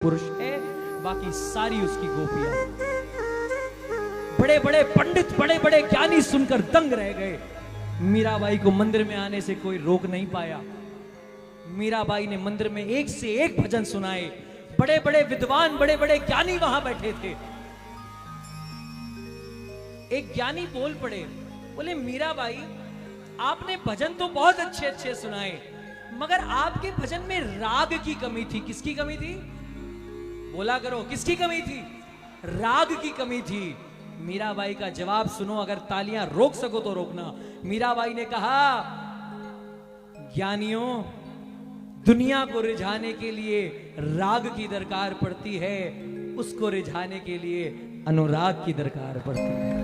पुरुष है, बाकी सारी उसकी गोपियां। बड़े बड़े पंडित, बड़े बड़े ज्ञानी सुनकर दंग रह गए। मीराबाई को मंदिर में आने से कोई रोक नहीं पाया। मीराबाई ने मंदिर में एक से एक भजन सुनाए। बड़े बड़े विद्वान, बड़े बड़े ज्ञानी वहां बैठे थे। एक ज्ञानी बोल पड़े, बोले मीराबाई आपने भजन तो बहुत अच्छे अच्छे सुनाए, मगर आपके भजन में राग की कमी थी। किसकी कमी थी? बोला करो, किसकी कमी थी? राग की कमी थी। मीराबाई का जवाब सुनो, अगर तालियां रोक सको तो रोकना। मीराबाई ने कहा, ज्ञानियों, दुनिया को रिझाने के लिए राग की दरकार पड़ती है, उसको रिझाने के लिए अनुराग की दरकार पड़ती है।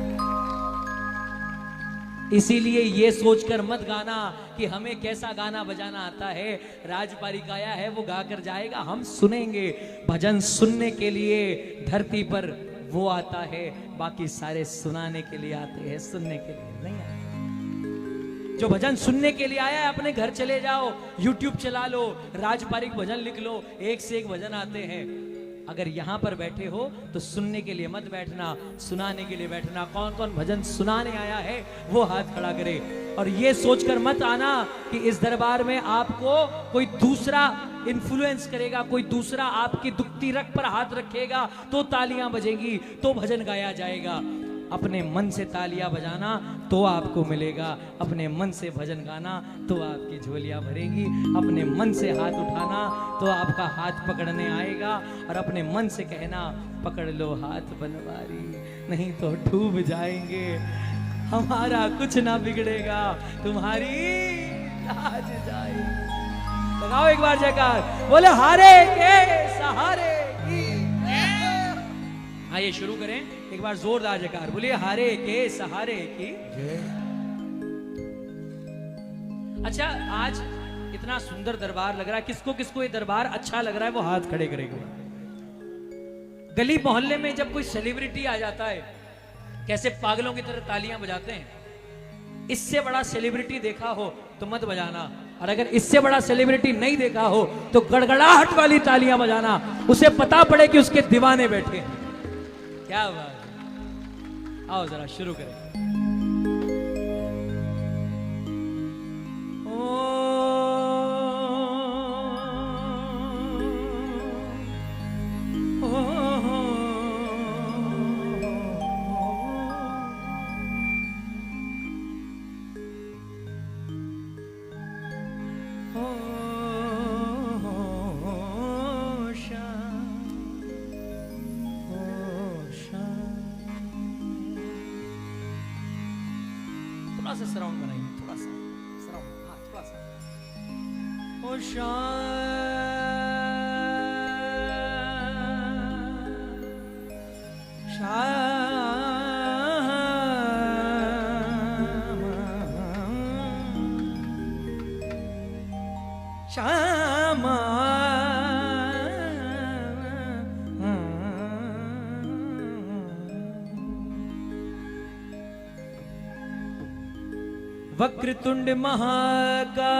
इसीलिए ये सोचकर मत गाना कि हमें कैसा गाना बजाना आता है। राजपारिक आया है, वो गाकर जाएगा, हम सुनेंगे। भजन सुनने के लिए धरती पर वो आता है, बाकी सारे सुनाने के लिए आते हैं, सुनने के लिए नहीं आते। जो भजन सुनने के लिए आया है, अपने घर चले जाओ, YouTube चला लो, राजपारिक भजन लिख लो, एक से एक भजन आते हैं। अगर यहां पर बैठे हो तो सुनने के लिए मत बैठना, सुनाने के लिए बैठना। कौन कौन भजन सुनाने आया है वो हाथ खड़ा करे। और ये सोचकर मत आना कि इस दरबार में आपको कोई दूसरा इन्फ्लुएंस करेगा, कोई दूसरा आपकी दुखती रग पर हाथ रखेगा तो तालियां बजेंगी, तो भजन गाया जाएगा। अपने मन से तालियां बजाना तो आपको मिलेगा, अपने मन से भजन गाना तो आपकी झोलियां भरेंगी, अपने मन से हाथ उठाना तो आपका हाथ पकड़ने आएगा, और अपने मन से कहना, पकड़ लो हाथ बनवारी, नहीं तो डूब जाएंगे, हमारा कुछ ना बिगड़ेगा, तुम्हारी लाज जाएगी। लगाओ एक बार जयकार, बोले हारे के सहारे की। आइए शुरू करें, एक बार जोरदार जयकार बोलिए, हारे के सहारे की। अच्छा, आज इतना सुंदर दरबार लग रहा है, किसको किसको ये दरबार अच्छा लग रहा है वो हाथ खड़े करेगा। गली मोहल्ले में जब कोई सेलिब्रिटी आ जाता है, कैसे पागलों की तरह तालियां बजाते हैं। इससे बड़ा सेलिब्रिटी देखा हो तो मत बजाना, और अगर इससे बड़ा सेलिब्रिटी नहीं देखा हो तो गड़गड़ाहट वाली तालियां बजाना, उसे पता पड़े कि उसके दीवाने बैठे हैं। क्या बात। आओ जरा शुरू करें। थोड़ा सा सराउंड बनाइए, थोड़ा सा सराउंड, हाँ थोड़ा सा। ओ श्यामा वक्रतुंड महाकाय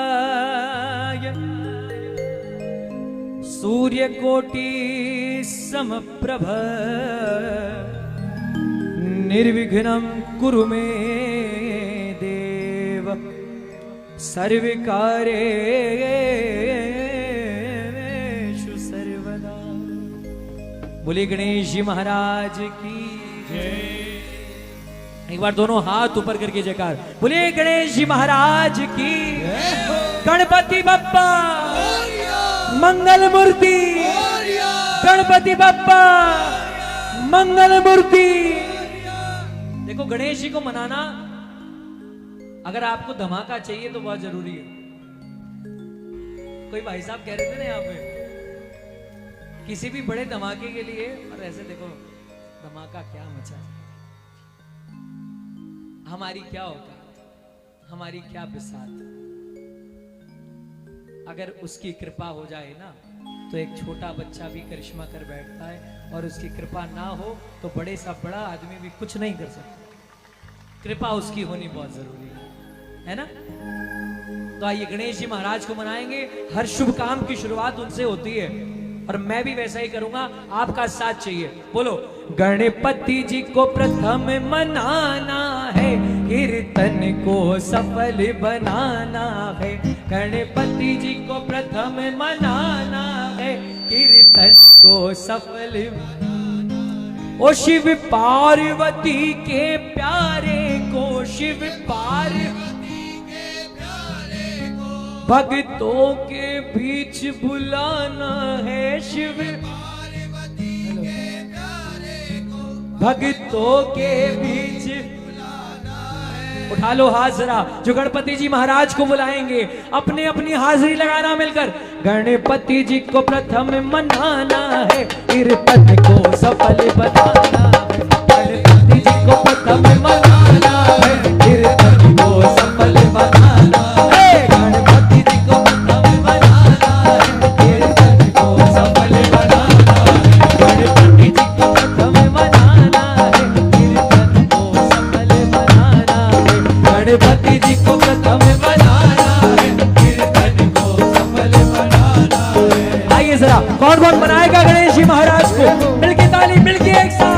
सूर्यकोटि समप्रभ निर्विघ्नं कुरु मे देव सर्वकार्येषु सर्वदा। बोले गणेश जी महाराज की जय। एक बार दोनों हाथ ऊपर करके जयकार बोलिए, गणेश जी महाराज की, गणपति बप्पा मंगल मूर्ति, गणपति बप्पा मंगल मूर्ति। देखो, गणेश जी को मनाना, अगर आपको धमाका चाहिए तो बहुत जरूरी है। कोई भाई साहब कह रहे थे ना यहाँ पे, किसी भी बड़े धमाके के लिए, और ऐसे देखो धमाका क्या मचा, हमारी क्या औकात, हमारी क्या बिसात। अगर उसकी कृपा हो जाए ना तो एक छोटा बच्चा भी करिश्मा कर बैठता है, और उसकी कृपा ना हो तो बड़े सा बड़ा आदमी भी कुछ नहीं कर सकता। कृपा उसकी होनी बहुत जरूरी है ना। तो आइए गणेश जी महाराज को मनाएंगे। हर शुभ काम की शुरुआत उनसे होती है। और मैं भी वैसा ही करूंगा, आपका साथ चाहिए। बोलो, गणपति जी को प्रथम मनाना है, कीर्तन को सफल बनाना है। गणपति जी को प्रथम मनाना है, कीर्तन को सफल। ओ शिव पार्वती के प्यारे को, शिव पार्वती के प्यारे को भक्तों के बीच बुलाना है। शिव पार्वती के प्यारे को भक्तों के बीच बुलाना है। उठा लो हाथ जरा, जो गणपति जी महाराज को बुलाएंगे, अपने अपनी हाजिरी लगाना मिलकर। गणपति जी को प्रथम मनाना है, कीर्तन को सफल बनाना है। गणपति जी को प्रथम मनाना है, कीर्तन को सफल बनाना है। गणपति जी को प्रथम मनाना है, कीर्तन को सफल बनाना है। गणपति जी को प्रथम मनाना है, कीर्तन को सफल बनाना है। गणपति जी को प्रथम मनाना है, कीर्तन को सफल बनाना है। आइए जरा, कौन कौन बनाएगा गणेश जी महाराज को? मिलके ताली, मिलके एक साथ।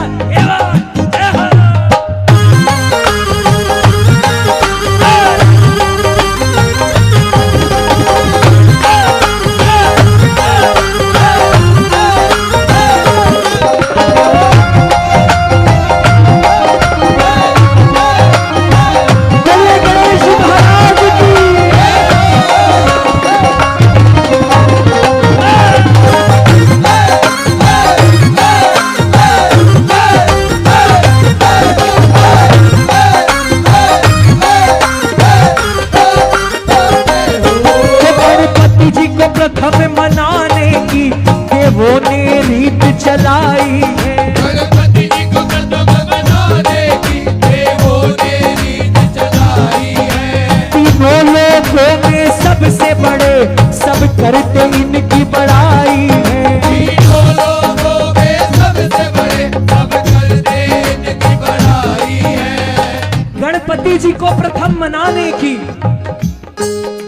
चलाई है, गणपति जी को प्रथम मनाने की देवों ने रीत चलाई है। तीनों लोगों में सबसे बड़े, सब करते इनकी बड़ाई है। तीनों लोगों में सबसे बड़े, सब करते इनकी बड़ाई है। गणपति जी को प्रथम मनाने की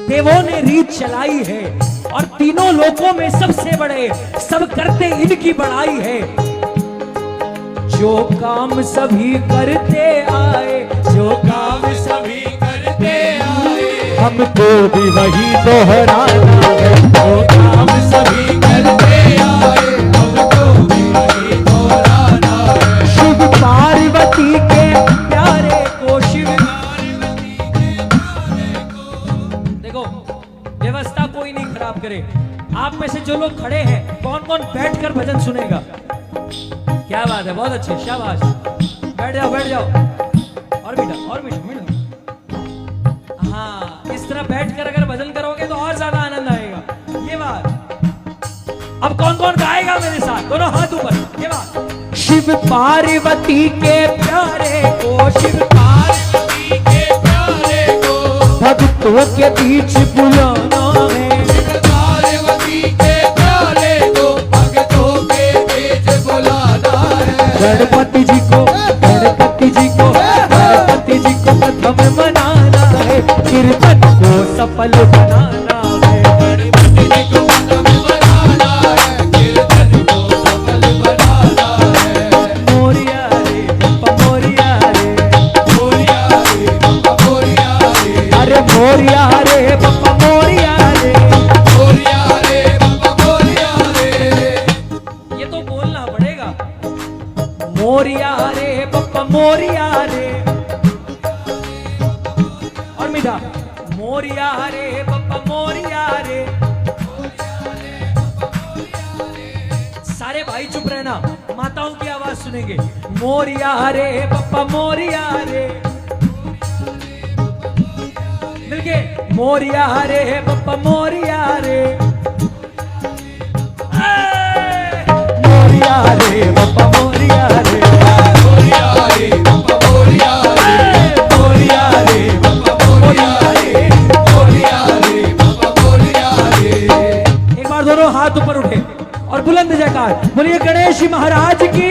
देवों ने रीत चलाई है, और तीनों लोकों में सबसे बड़े, सब करते इनकी बड़ाई है। जो काम सभी करते आए, जो काम सभी करते आए, हमको भी वही दोहराना है। जो काम सभी करते आए, हमको भी वही दोहराना है। शिव पार्वती के प्यारे को, शिव पार्वती के प्यारे को। देखो, व्यवस्था कोई नहीं खराब करे। आप में से जो लोग खड़े हैं, कौन कौन बैठकर भजन सुनेगा? क्या बात है, बहुत अच्छे, शाबाश। बैठ जाओ, बैठ जाओ। और मीठा, और मीठा, मीठा। हाँ, इस तरह बैठकर अगर भजन करोगे तो और ज्यादा आनंद आएगा। ये बात। अब कौन कौन गाएगा मेरे साथ? दोनों हाथ ऊपर। ये बात। शिव पार्वती के प्यारे को, शिव पार्वती के प्यारे को भक्तों के बीच बुलाना है। गणपति जी को, गणपति जी को, गणपति जी को प्रथम मनाना है, कीर्तन को सफल बनाना है। गणपति जी को प्रथम मनाना है, कीर्तन को सफल बनाना है। मोरिया रे बप्पा मोरिया रे, मोरिया रे बप्पा मोरिया रे, अरे मोरिया रे बप्पा मोरिया रे, मोरिया रे बप्पा मोरिया रे। ये तो बोलना पड़ेगा। मोरिया रे बप्पा मोरिया रे, और मीठा। मोरिया रे बप्पा मोरिया रे। सारे भाई चुप रहना, माताओं की आवाज सुनेंगे। मोरिया रे बप्पा मोरिया रे, मिलके। मोरिया रे बप्पा मोरिया रे, मोरिया रे बप्पा मोरिया रे, मोरिया रे बप्पा मोरिया रे, मोरिया रे बप्पा मोरिया रे, मोरिया रे बप्पा मोरिया रे। एक बार दोनों हाथ ऊपर उठे और बुलंद जयकार बोलिए गणेश महाराज की।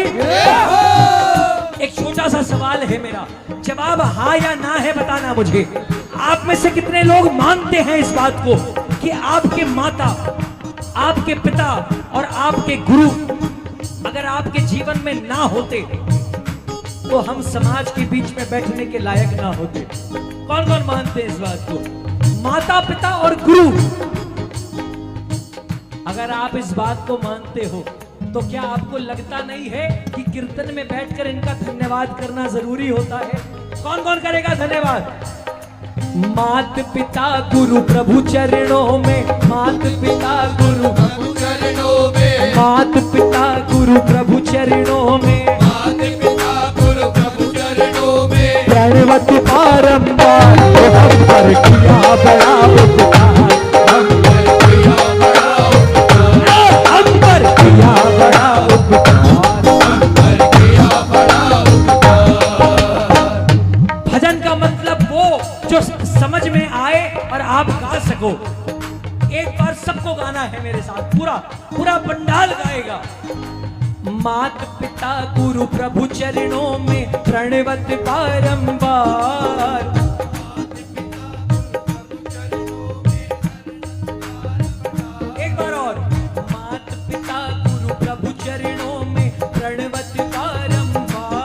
एक छोटा सा सवाल है मेरा, जवाब हाँ या ना है बताना मुझे। आप में से कितने लोग मानते हैं इस बात को कि आपके माता, आपके पिता और आपके गुरु अगर आपके जीवन में ना होते तो हम समाज के बीच में बैठने के लायक ना होते। कौन कौन मानते हैं इस बात को? माता पिता और गुरु। अगर आप इस बात को मानते हो तो क्या आपको लगता नहीं है कि कीर्तन में बैठकर इनका धन्यवाद करना जरूरी होता है? कौन कौन करेगा धन्यवाद? मात पिता गुरु प्रभु चरणों में, मात पिता गुरु प्रभु चरणों में, मात पिता गुरु प्रभु चरणों में, मात पिता गुरु प्रभु चरणों में, प्रणवत बारंबार हम पर किया बड़ा उपकार, हम पर किया बड़ा उपकार, हम पर किया बड़ा उपकार, हम पर किया बड़ा उपकार। भजन का मतलब वो जो समझ में आए और आप गा सको। एक बार सबको गाना है मेरे साथ, पूरा पूरा पंडाल गाएगा। मात पिता गुरु प्रभु चरणों में प्रणवत बारंबार, एक बार और। मात पिता गुरु प्रभु चरणों में प्रणवत बारंबार।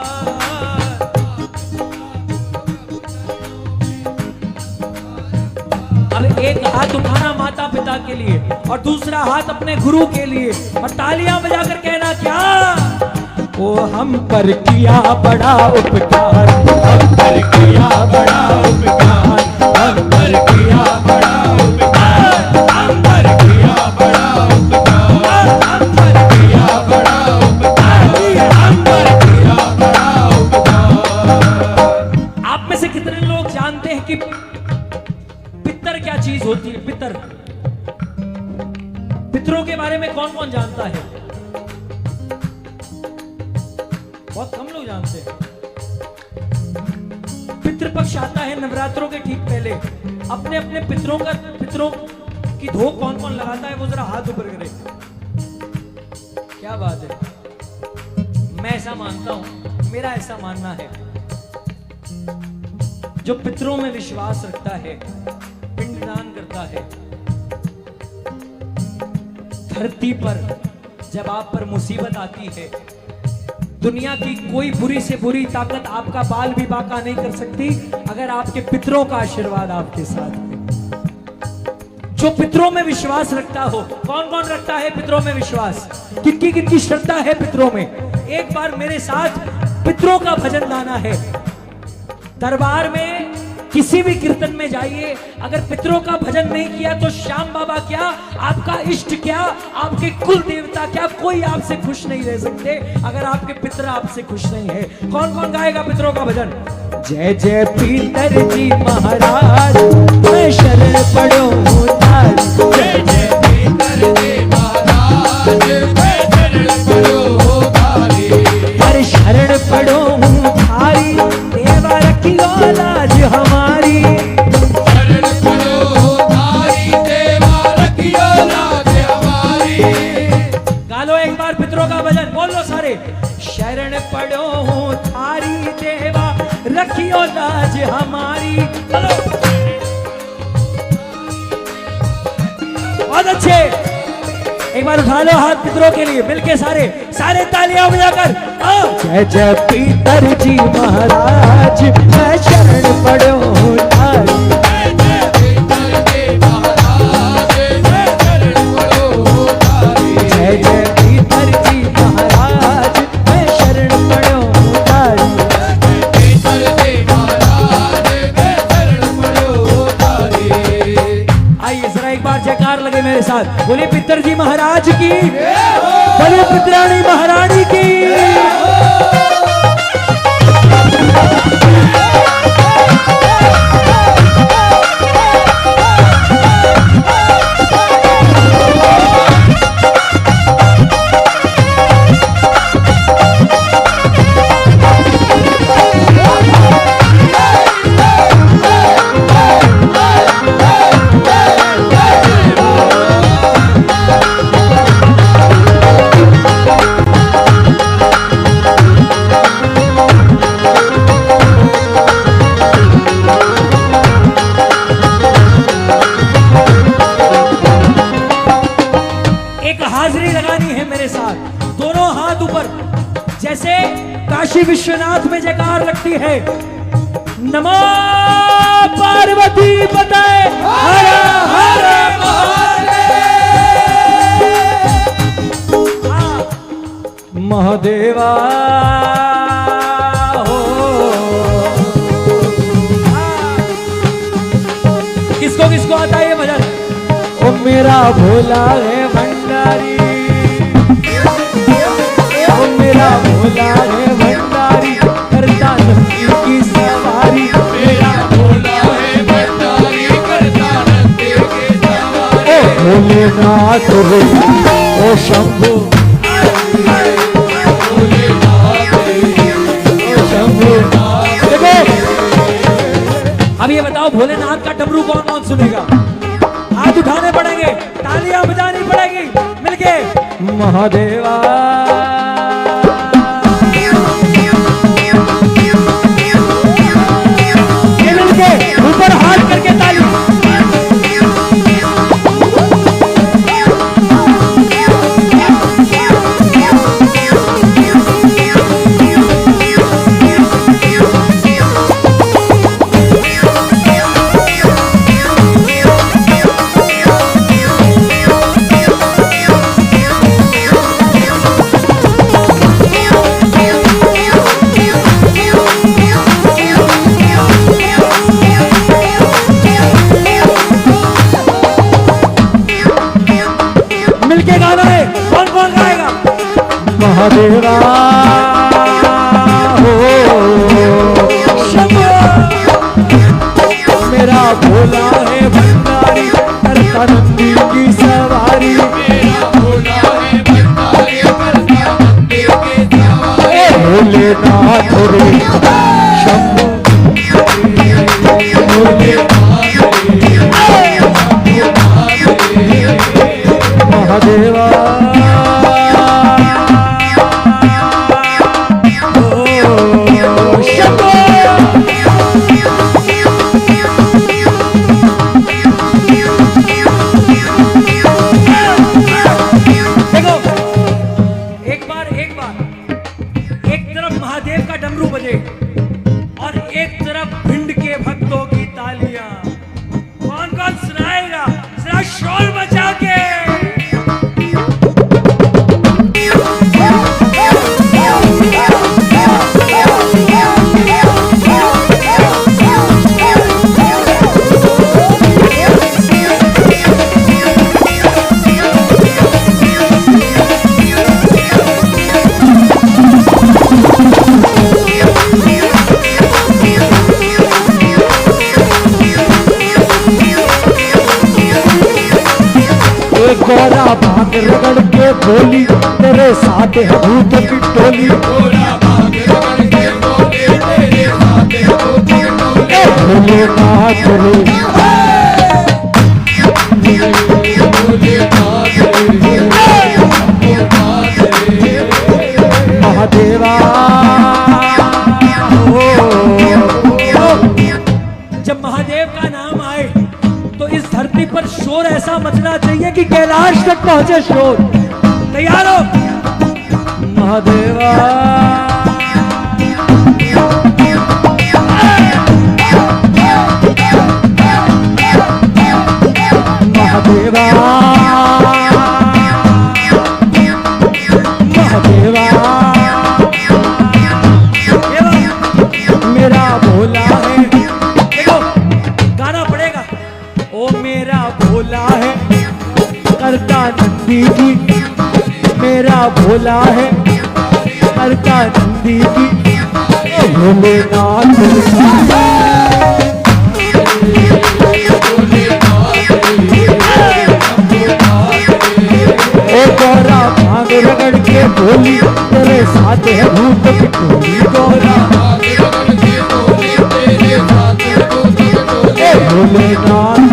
अब एक हाथ उठाना माता पिता के लिए और दूसरा हाथ अपने गुरु के लिए और तालियां बजाकर कहना क्या? ओ हम पर किया बड़ा उपकार, हम पर किया बड़ा उपकार, हम पर किया बड़ा उपकार, हम पर किया बड़ा उपकार, हम पर किया बड़ा उपकार, हम पर किया बड़ा उपकार। आप में से कितने लोग जानते हैं कि पितर क्या चीज होती है? पितर, पितरों के बारे में कौन कौन जानता है? बहुत कम लोग जानते हैं। पितृपक्ष आता है नवरात्रों के ठीक पहले। अपने अपने पितरों की धोख कौन कौन लगाता है वो जरा हाथ ऊपर करे। क्या बात है? मैं ऐसा मानता हूं, मेरा ऐसा मानना है, जो पितरों में विश्वास रखता है, पिंडदान करता है, धरती पर जब आप पर मुसीबत आती है, दुनिया की कोई बुरी से बुरी ताकत आपका बाल भी बांका नहीं कर सकती अगर आपके पितरों का आशीर्वाद आपके साथ है। जो पितरों में विश्वास रखता हो, कौन कौन रखता है पितरों में विश्वास? कितनी कितनी श्रद्धा है पितरों में? एक बार मेरे साथ पितरों का भजन गाना है। दरबार में किसी भी कीर्तन में जाइए, अगर पितरों का भजन नहीं किया तो श्याम बाबा क्या, आपका इष्ट क्या, आपके कुल देवता क्या, कोई आपसे खुश नहीं रह सकते अगर आपके पितर आपसे खुश नहीं है। कौन कौन गाएगा पितरों का भजन? जय जय पीतर जी महाराज, मैं शरण पड़ो तारी, जय जय पीतर जी महाराज, मैं शरण पड़ो तारी, अरे शरण पड़ो थारी, देवा रखियो लाज हमारी, शरण पड़ो थारी, देवा रखियो लाज हमारी। गा लो एक बार पितरों का भजन, बोल लो सारे। शरण पड़ो थारी, देवा रखियो लाज हमारी। चलो बहुत अच्छे, एक बार उठा लो हाथ पितरों के लिए मिलके, सारे सारे तालियां बजाकर। जय जय पीतर जी महाराज, मैं शरण पड़ो थारी, जय जय पीतर जी महाराज, मैं शरण पड़ो थारी, जय जय पीतर जी महाराज, मैं शरण पड़ो थारी, जय पीतर जी महाराज, मैं शरण पड़ो थारी। आइए जरा एक बार जयकार लगे मेरे साथ, बोलिए पितर जी महाराज की, बोलिए पितरानी महारानी की। हाथ ऊपर, जैसे काशी विश्वनाथ में जयकार लगती है, नमो पार्वती पते हर हर महादेवा हो। किसको किसको आता है ये भजन? ओ मेरा भोला है भंडारी, ओ मेरा भोला है भंडारी, करता नंदी की सवारी। मेरा भोला है भंडारी, करता नंदी की सवारी। ओ भोलेनाथ रे ओ शंभु, अब ये बताओ भोलेनाथ का डमरू कौन कौन सुनेगा? हाथ उठाने पड़ेंगे, तालियां बजानी पड़ेगी मिलके। महादेवा ये मिलके ऊपर हाथ करके ताली। मिलके गाना है, कौन कौन गाएगा? महादेवा हो शंभो, मेरा भोला है भंडारी, करता नंदी की सवारी। मेरा भोला है भंडारी, करता नंदी की सवारी। भोलेनाथ रे शंभो, महादेवा ओ शंभो। देखो एक बार एक तरफ महादेव का डमरू बजे और एक तरफ भिंड के भक्तों की तालियां। कौन कौन सुनाएगा? जरा शोर मचा के। गोरा भाग रगड़ के बोली, तेरे साथ है भूत की टोली। गोरा भाग रगड़ के बोली, तेरे साथ है भूत की टोली। भोलेनाथ रे महादेवा हो। जब महादेव का नाम आए तो इस धरती पर शोर ऐसा मचना चाहिए कि कैलाश तक पहुंचे शोर। तैयार हो? महादेवा महादेवा महादेवा मेरा भोला है। देखो गाना पड़ेगा। ओ मेरा भोला है करता नंदी की, मेरा भोला है करता नंदी की। भोलेनाथ ओ गोरा भाग रगड़ के बोली, तेरे साथ है भूत की टोली। गोरा भाग रगड़ के बोली, तेरे साथ है भूत की टोली। भोलेनाथ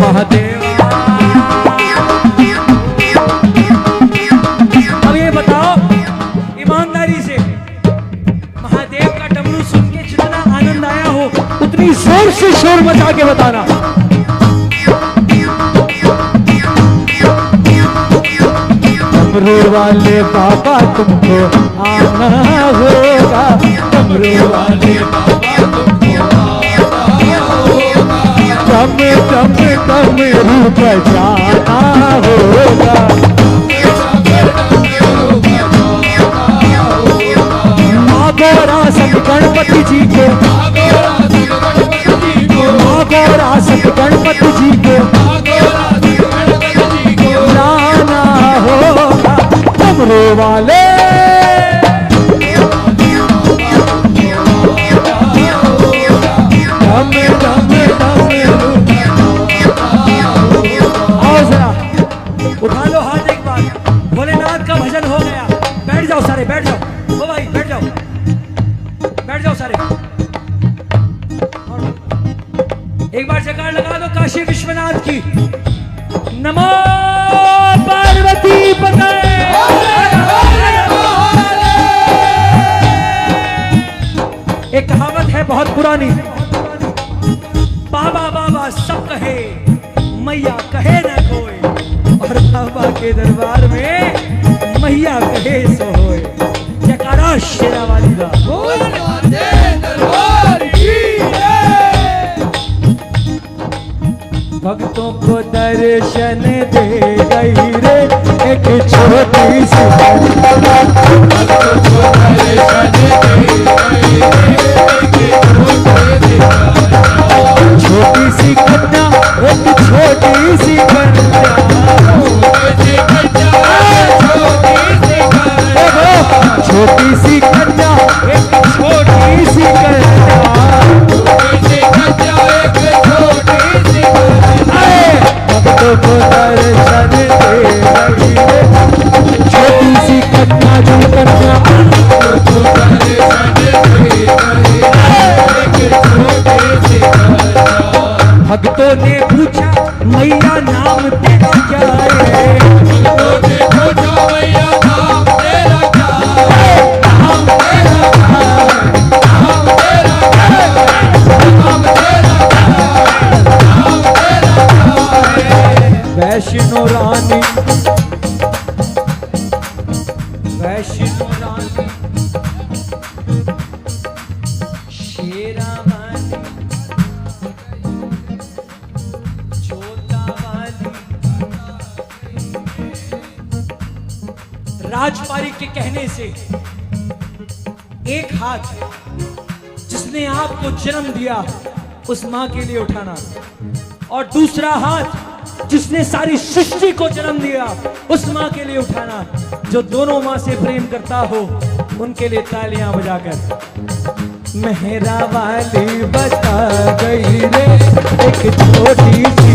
महादेवा। अब ये बताओ ईमानदारी से, महादेव का डमरू सुन के जितना आनंद आया हो उतनी जोर से शोर मचा के बताना। डमरू वाले बाबा तुमको आना होगा, डमरू वाले कम कम कम रूप जाना होगा। मागोरा संत गणपति जी को, मागोरा संत गणपति जी को लाना होगा, डमरू वाले उठा लो हाथ एक बार, भोलेनाथ का भजन हो गया। बैठ जाओ सारे, बैठ जाओ ओ भाई, बैठ जाओ, बैठ जाओ सारे। एक बार जयकार लगा दो काशी विश्वनाथ की। नमो पार्वती पते। एक कहावत है बहुत पुरानी, बाबा बाबा सब कहे मैया कहे न कोई, और बाबा के दरबार में मैया कहे सो होए। जयकारा शेरा वाली दा। भक्तों को दर्शन दे गई रे एक छोटी सी, छोटी सी कन्या, एक छोटी सी कन्या, छोटी सी कन्या, एक छोटी सी कन्या, भक्तों को दर्शन दे गई रे छोटी सी कन्या, जो कन्या भक्तों ने पूछा मैया नाम तेरा क्या है, भक्तों ने पूछा मैया नाम तेरा क्या है, नाम तेरा क्या है, नाम तेरा क्या है, नाम तेरा क्या है, नाम तेरा क्या है। वैष्णो रानी, वैष्णो रानी, शेरा वाली, राजपारी के कहने से एक हाथ जिसने आपको जन्म दिया उस मां के लिए उठाना, और दूसरा हाथ जिसने सारी सृष्टि को जन्म दिया उस मां के लिए उठाना। जो दोनों मां से प्रेम करता हो उनके लिए तालियां बजाकर। मेहरा वाली बता गई रे एक छोटी सी,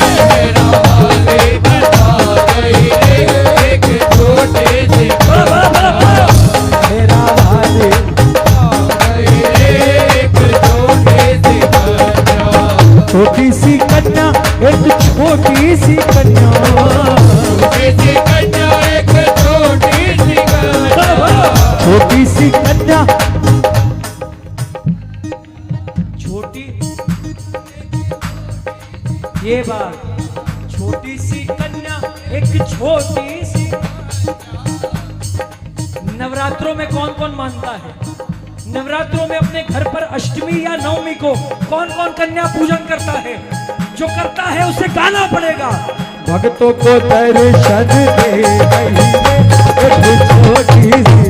मेहरा वाली बता गई रे एक छोटी सी, मेहरा वाली छोटी सी कन्या, एक छोटी सी कन्या, छोटी सी कन्या, एक छोटी सी कन्या, छोटी सी कन्या, छोटी ये बात, छोटी सी कन्या एक छोटी सी। नवरात्रों में कौन कौन मानता है, नवरात्रों में अपने घर पर अष्टमी या नवमी को कौन कौन कन्या पूजन करता है? जो करता है उसे गाना पड़ेगा। भक्तों को दर्शन दे गई एक छोटी सी,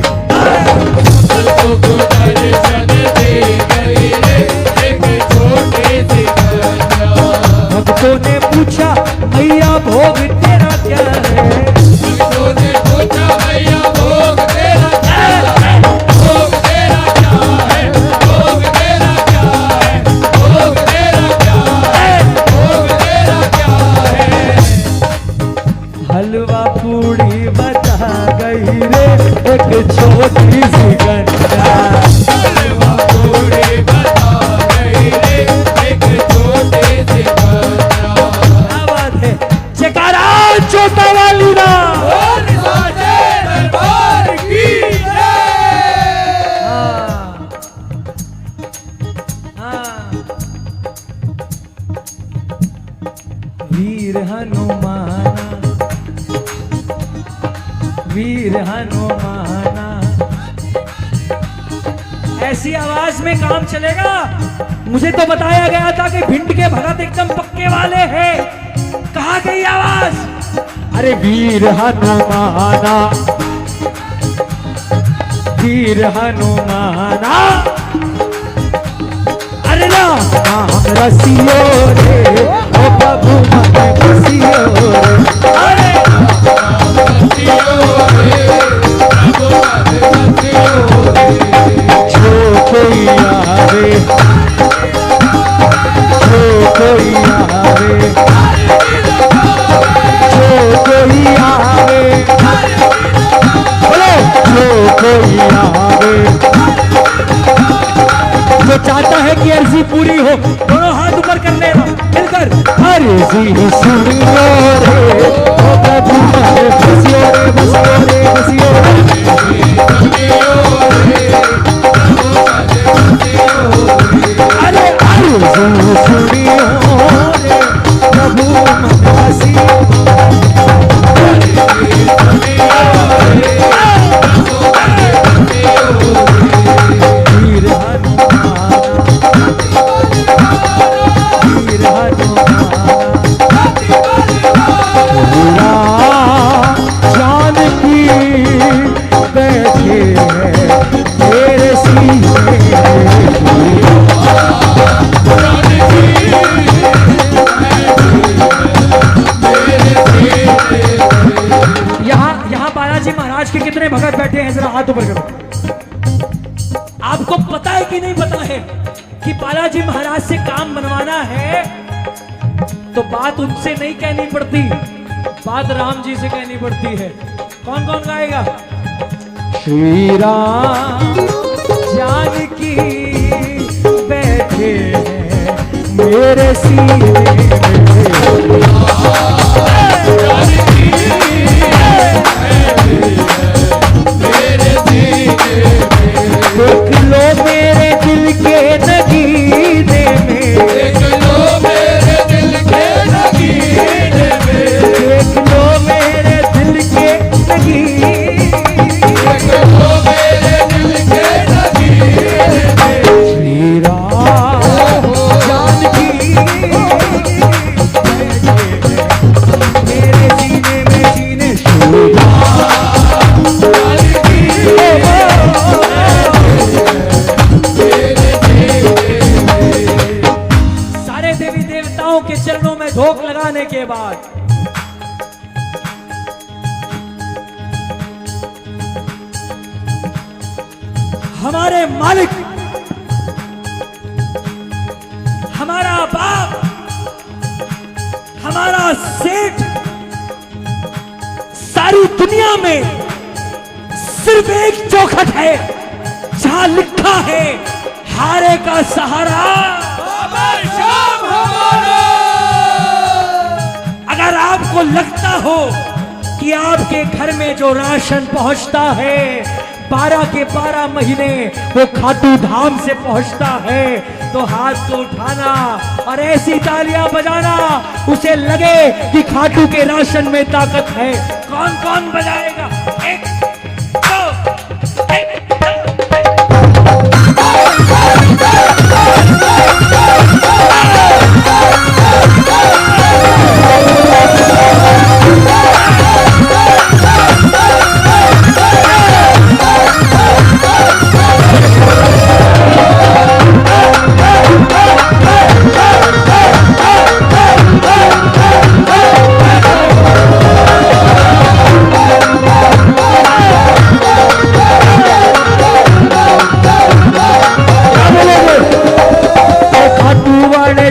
भक्तों को दर्शन दे गई एक छोटी सी, भक्तों ने पूछा मैया भोग तेरा क्या है, भक्तों ने पूछा मैया भोग तेरा क्या है, भोग तेरा क्या है, भोग तेरा क्या है, भोग तेरा क्या है, भोग तेरा क्या है। हलवा पूड़ी बता गई रे एक छोटी सी कन्या, हलवा वीर हनुमाना, वीर हनुमाना। ऐसी आवाज में काम चलेगा? मुझे तो बताया गया था कि भिंड के भगत एकदम पक्के वाले हैं। कहाँ गई आवाज? अरे वीर हनुमाना, वीर हनुमाना। अरे राम रसियो रे, ओ प्रभु मन बसियो रे। अरे जो कोई आवे, जो कोई आवे, जो कोई आवे, बोलो जो कोई आवे, जो चाहता है कि अर्जी पूरी हो, दोनों हाथ ऊपर कर लेना मिलकर। अर्जी सुनियो रे, ओ प्रभु मन बसियो रे, बसियो रे, बसियो अरे अर्जी सुनियो रे, प्रभु मन बसियो। वीर हनुमाना, वीर हनुमाना। पूरा जानकी बैठे हैं मेरे सीने में। यहाँ बालाजी महाराज के कितने भगत बैठे हैं? जरा हाथ ऊपर करो। आपको पता है कि नहीं पता है कि बालाजी महाराज से काम बनवाना है तो बात उनसे नहीं कहनी पड़ती, बात राम जी से कहनी पड़ती है। कौन कौन गाएगा? श्री राम जानकी बैठे हैं मेरे सीने में। देख लो मेरे दिल के नगीने में, देख लो मेरे दिल के नगीने में, देख लो मेरे दिल के नगीने, देख लो मेरे दिल के नगीने में। श्री राम जानकी मेरे सीने में, सीने श्री राम जानकी। सारे देवी देवताओं के चरणों में धोख लगाने के बाद हमारे मालिक, हमारा बाप, हमारा सेठ, सारी दुनिया में सिर्फ एक चौखट है जहां लिखा है हारे का सहारा शाम हमारा। अगर आपको लगता हो कि आपके घर में जो राशन पहुंचता है 12 के 12 महीने वो खाटू धाम से पहुंचता है तो हाथ को उठाना और ऐसी तालियां बजाना उसे लगे कि खाटू के राशन में ताकत है। कौन कौन बजाएगा? एक दो, एक दो।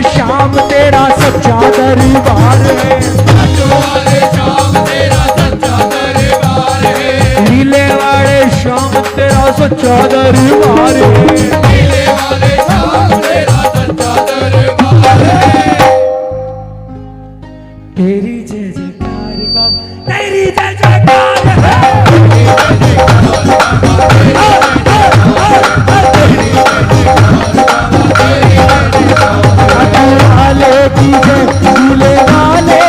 श्याम तेरा सच्चा दरबार है, लीले वाले श्याम तेरा सच्चा दरबार है। तेरी जय जयकार बाबा, तेरी जय जयकार वाले की जय, झूले वाले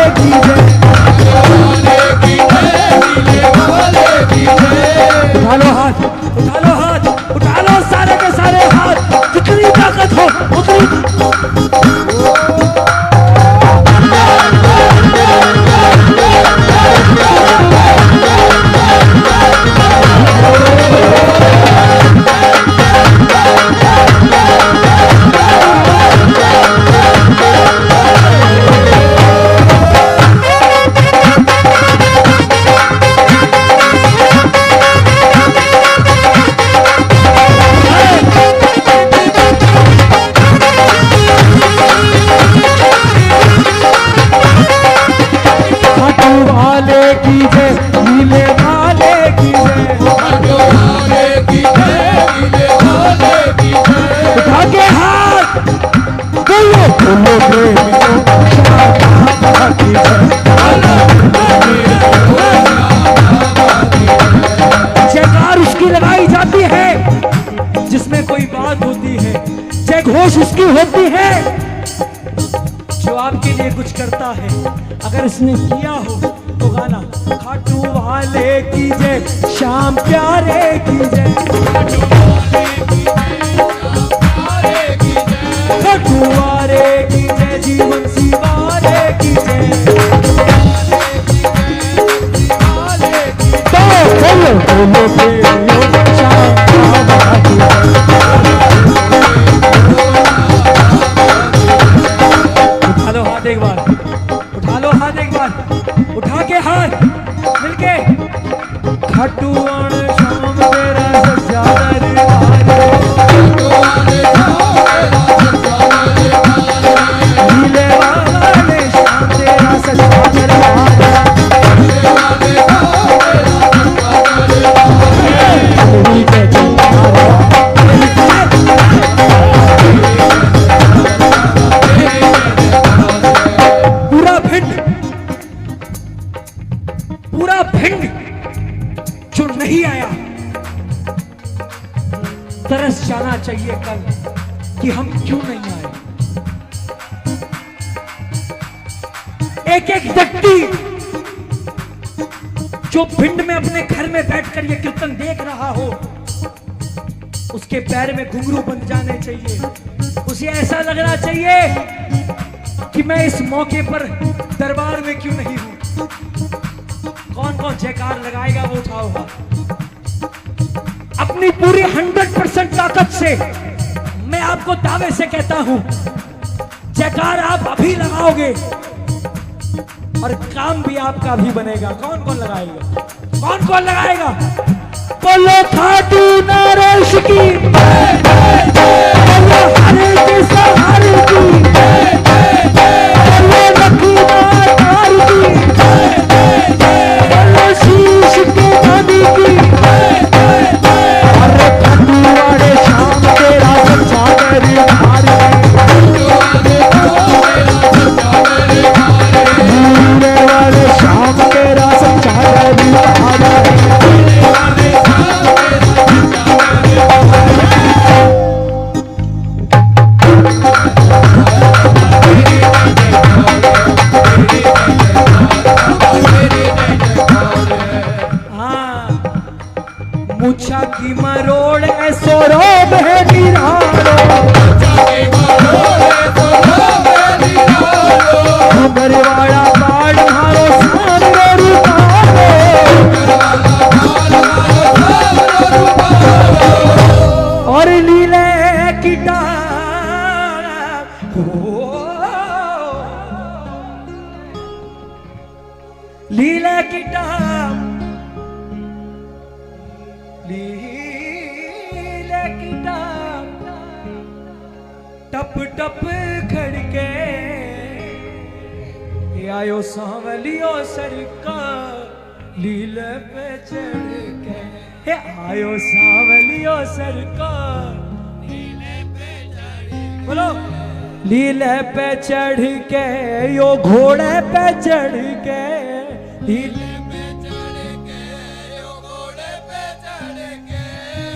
बोलो प्रेमियों श्याम बाबा की जय। जयकार उसकी लगाई जाती है जिसमें कोई बात होती है, जय घोष उसकी होती है जो आपके लिए कुछ करता है। अगर इसने किया हो तो गाना खाटू वाले की जय, श्याम प्यारे की जय, खाटू वाले की जय, जीवन शिवारे की जय। तो बोलो बोलो प्रेमियों श्याम बाबा की जय। उठा लो हाथ एक बार, उठा लो हाथ एक बार, उठा के हाथ मिलके। खाटू वाले श्याम तेरा सच्चा दरबार, नीले वाले श्याम तेरा सच्चा दरबार, अली पे जयकारा। पूरा भिंड जो नहीं आया तरस जाना चाहिए कल कि हम क्यों नहीं आए। एक एक व्यक्ति जो भिंड में अपने घर में बैठकर ये कीर्तन देख रहा हो, उसके पैर में घुंघरू बंध जाने चाहिए। उसे ऐसा लगना चाहिए कि मैं इस मौके पर दरबार में क्यों नहीं हूं। कौन कौन जयकार लगाएगा वो उठाओ हाथ। अपनी पूरी 100% ताकत से मैं आपको दावे से कहता हूं, जयकार आप अभी लगाओगे और काम भी आपका भी बनेगा। कौन कौन लगाएगा, कौन कौन लगाएगा? बोलो खाटू नरेश की, बोलो हरे कृष्ण हरे की, बोलो लक्ष्मीनाथ की, बोलो शीश के नदी की। अरे खाटू वाले श्याम तेरा सच्चा दरबार है, नीले वाले श्याम तेरा सच्चा दरबार है। मुछा की मरोड़ ऐसो रोब है निरालो, घुंघरवाड़ा बाढ़ मारो सामने रुकालो, और लीले की डाल लीले की डाल लीले की डाल टप टप खड़के आयो सांवलियो सरकार, लीले पे चढ़ के हे आयो सांवलियो सरकार, लीले पे चढ़ बोलो लीले पे चढ़ के यो घोड़े पे चढ़ के, लीले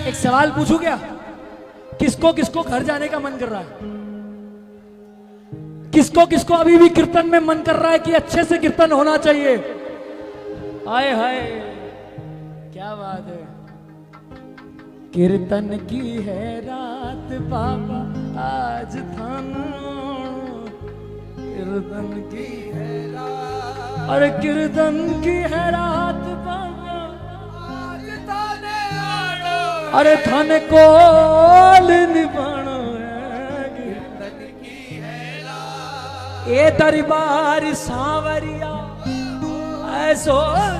एक सवाल पूछूं क्या? किसको किसको घर जाने का मन कर रहा है? किसको किसको अभी भी कीर्तन में मन कर रहा है कि अच्छे से कीर्तन होना चाहिए? आए हाय क्या बात है। कीर्तन की है रात बाबा आज थाना, कीर्तन की है रात, अरे कीर्तन की है रात बाबा आज थाने, अरे थाने कोल निभाना है, कीर्तन की है रात। ए दरबार सांवरिया ऐसो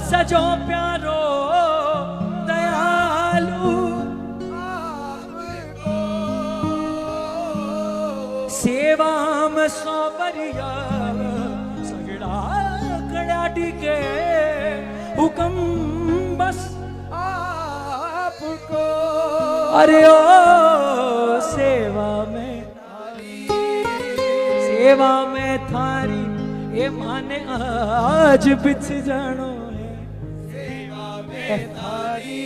सजो प्यारो दयालु, सेवा में सांवरिया सगड़ा कड़ाटी के हुक्म बस आपको, अरे ओ सेवा में सेवा में थारी ए माने आज बिछ जानो है। सेवा में थारी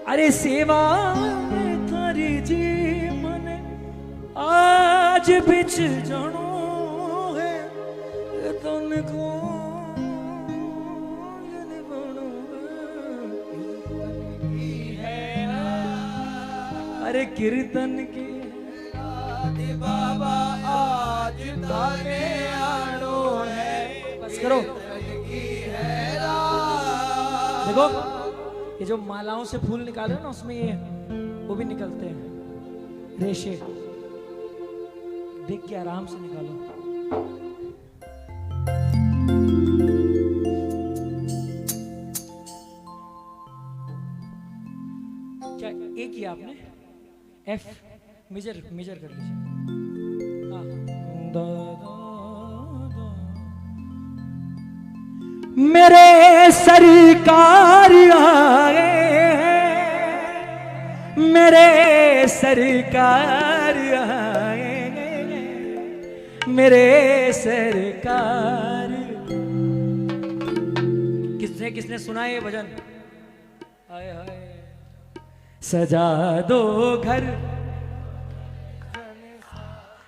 अरे सेवा में थारी जी माने आज बिछ जानो है। तुमको अरे कीर्तन की आदि बाबा आज थाने आनो है। बस करो। की है रात। देखो ये जो मालाओं से फूल निकाले ना उसमें ये वो भी निकलते हैं रेशे, देख के आराम से निकालो। क्या एक किया आपने? एफ मेजर मेजर कर लीजिए। हाँ दा, दा, दा। मेरे सरकार आए हैं, मेरे सरकार आए हैं, मेरे सरकार। किसने किसने सुना ये भजन? हाय हाय। सजा दो घर,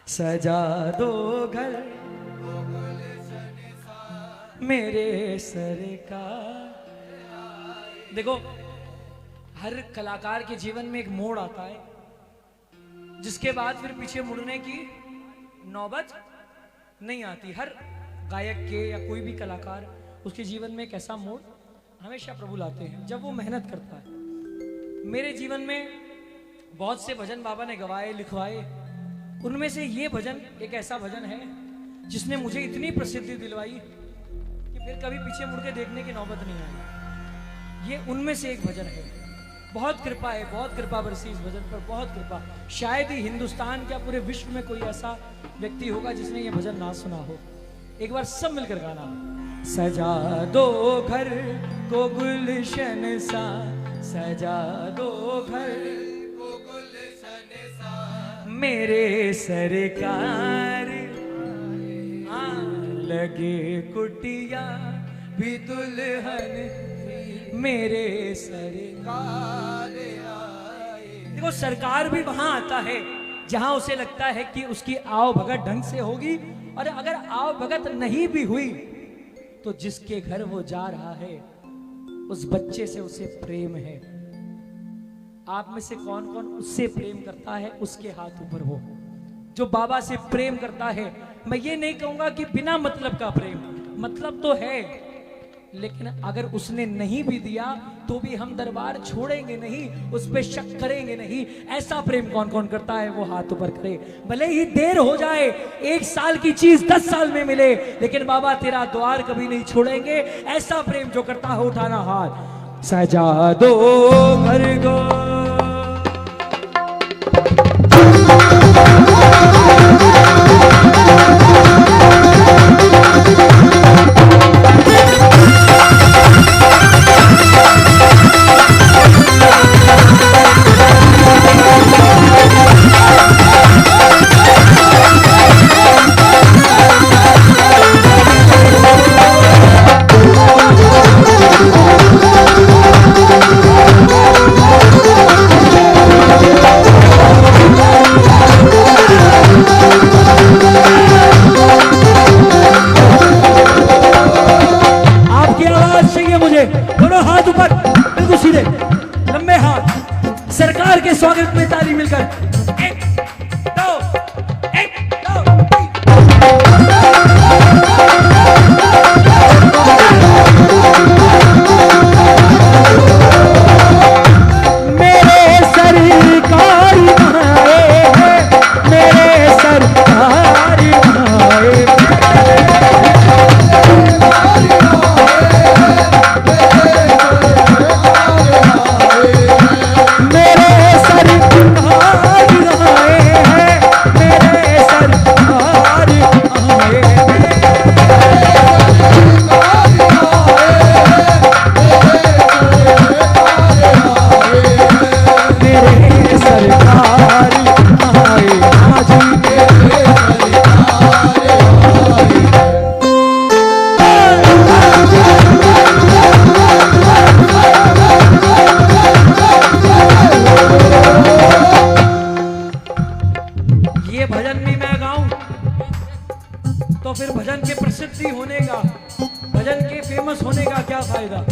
सजा दो घर मेरे सरकार। देखो हर कलाकार के जीवन में एक मोड़ आता है जिसके बाद फिर पीछे मुड़ने की नौबत नहीं आती। हर गायक के या कोई भी कलाकार उसके जीवन में एक ऐसा मोड़ हमेशा प्रभु लाते हैं जब वो मेहनत करता है। मेरे जीवन में बहुत से भजन बाबा ने गवाए लिखवाए, उनमें से ये भजन एक ऐसा भजन है जिसने मुझे इतनी प्रसिद्धि दिलवाई कि फिर कभी पीछे मुड़ के देखने की नौबत नहीं आई। ये उनमें से एक भजन है। बहुत कृपा है, बहुत कृपा बरसी इस भजन पर, बहुत कृपा। शायद ही हिंदुस्तान क्या पूरे विश्व में कोई ऐसा व्यक्ति होगा जिसने ये भजन ना सुना हो। एक बार सब मिलकर गाना। सजा दो घर को गुलशन सा, सजा दो घर को गुलशन सा मेरे सरकार। लगे कुटिया भी दुल्हन मेरे सरकार आए। देखो सरकार भी वहां आता है जहां उसे लगता है कि उसकी आव भगत ढंग से होगी, और अगर आव भगत नहीं भी हुई तो जिसके घर वो जा रहा है उस बच्चे से उसे प्रेम है। आप में से कौन कौन उससे प्रेम करता है? उसके हाथ ऊपर हो। जो बाबा से प्रेम करता है, मैं ये नहीं कहूंगा कि बिना मतलब का प्रेम, मतलब तो है, लेकिन अगर उसने नहीं भी दिया तो भी हम दरबार छोड़ेंगे नहीं, उस पर शक करेंगे नहीं। ऐसा प्रेम कौन कौन करता है? वो हाथ ऊपर करे। भले ही देर हो जाए, 1 साल की चीज 10 साल में मिले, लेकिन बाबा तेरा द्वार कभी नहीं छोड़ेंगे। ऐसा प्रेम जो करता है उठाना हाथ। सजा दो घर को गाऊं तो फिर भजन के प्रसिद्धि होने का, भजन के फेमस होने का क्या फायदा।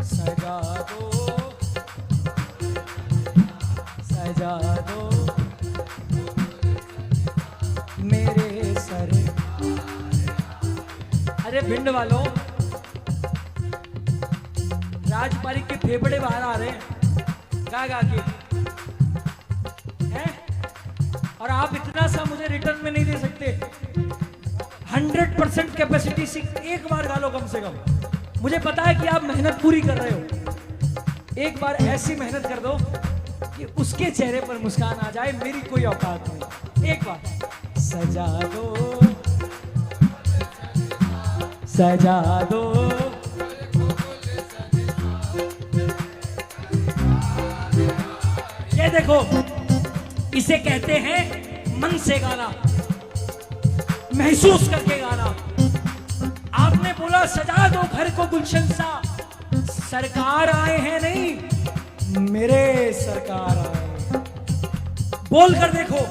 सजा दो मेरे सर। अरे भिंड वालों, राजपारी के फेफड़े बाहर आ रहे हैं गा गा के हैं, और आप इतना सा मुझे रिटर्न में नहीं दे सकते। 100% कैपेसिटी से एक बार गा लो कम से कम। मुझे पता है कि आप मेहनत पूरी कर रहे हो, एक बार ऐसी मेहनत कर दो कि उसके चेहरे पर मुस्कान आ जाए। मेरी कोई औकात नहीं, एक बार सजा दो सजा दो। ये देखो, इसे कहते हैं मन से गाना, महसूस करके गाना। आपने बोला सजा दो घर को गुलशन सा, सरकार आए हैं नहीं, मेरे सरकार आए हैं। बोल कर देखो,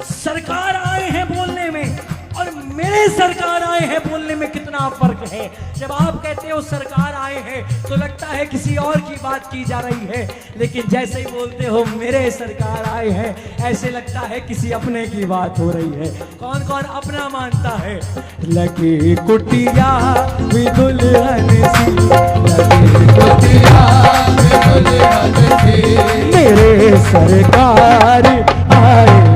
सरकार आए हैं बोलने में और मेरे सरकार आए हैं बोलने में कितना फर्क है। जब आप कहते हो सरकार आए हैं तो लगता है किसी और की बात की जा रही है, लेकिन जैसे ही बोलते हो मेरे सरकार आए हैं, ऐसे लगता है किसी अपने की बात हो रही है। कौन कौन अपना मानता है। लगी कुटिया भी दुल्हन सी, लगी कुटिया भी दुल्हन सी, मेरे सरकार आए हैं।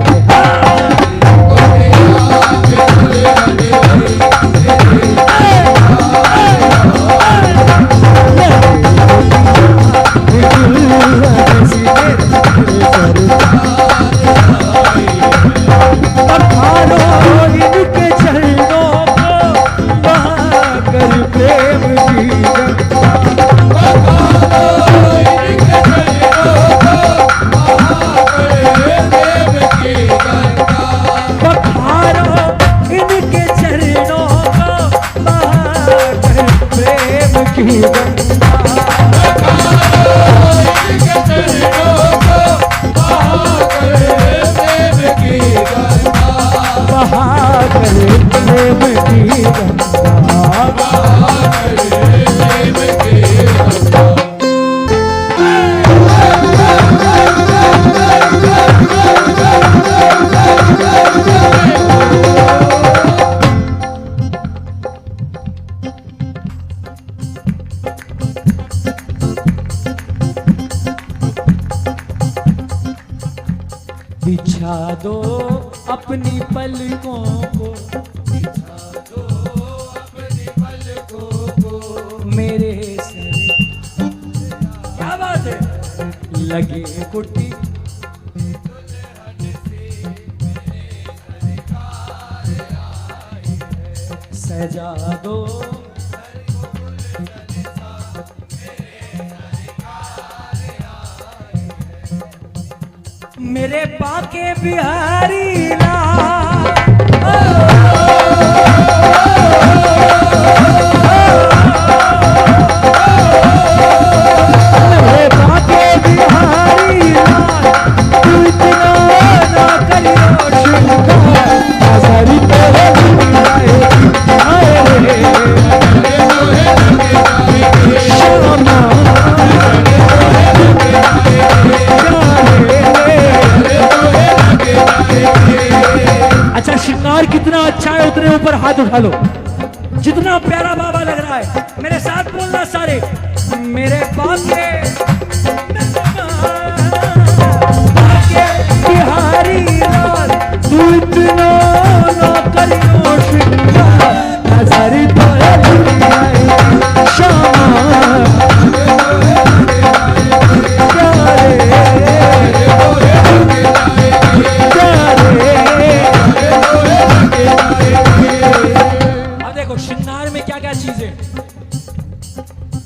बिछा दो अपनी पलकों को, बिछा दो अपनी पलकों को, मेरे सर। क्या बात है। लगे कुटी सजा दो, मेरे बाके बिहारी लाल। मेरे बाके बिहारी लाल, तू इतना ना करियो श्रृंगार, सारी तेरे आएगी आए श्यामा। अच्छा, श्रृंगार कितना अच्छा है उतने ऊपर हाथ उठा लो। जितना प्यारा बाबा लग रहा है, मेरे साथ बोलना सारे। मेरे बाके बिहारी लाल, तू इतना ना करियो श्रृंगार, सारी तोरे श्यामा। श्रृंगार में क्या क्या चीजें।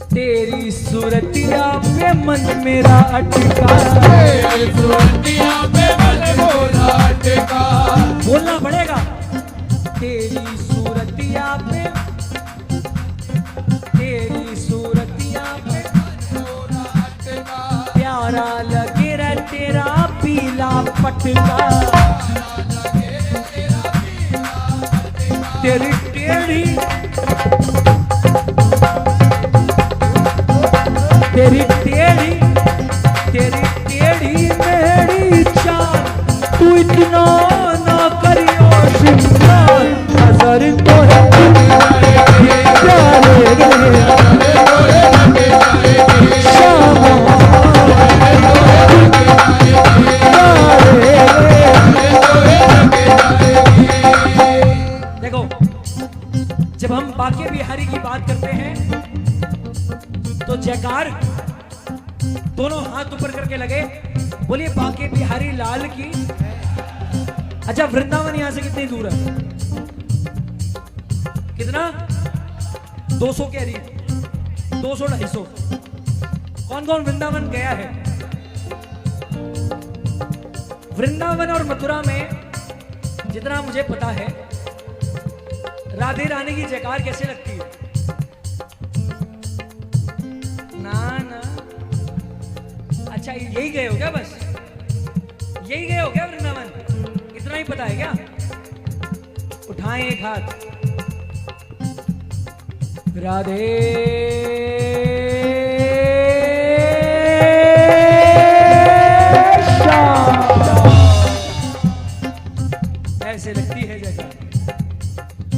तेरी सूरतिया पे मन मेरा अटका, तेरी सूरतिया पे मन मेरा अटका। बोलना पड़ेगा। तेरी सूरतिया पे, तेरी सूरतिया पे प्यारा लगे रे तेरा पीला पटका। तेरी टेढ़ी तेरी टेढ़ी तेरी टेढ़ी मेरी चाल तू इतना ना करियो श्रृंगार नजर तो है प्यारे श्याम देखो जब हम बाके बिहारी की बात करते हैं तो जयकार दोनों हाथ ऊपर करके लगे, बोलिए बाके बिहारी लाल की। अच्छा वृंदावन यहां से कितनी दूर है? कितना? 200 के करीब, 200-250। कौन कौन वृंदावन गया है? वृंदावन और मथुरा में जितना मुझे पता है राधे रानी की जयकार कैसे लगती है? ना ना, अच्छा यही गए हो क्या? बस यही गए हो क्या वृंदावन? इतना ही पता है क्या? उठाएं एक हाथ। राधे ऐसे लगती है जगह।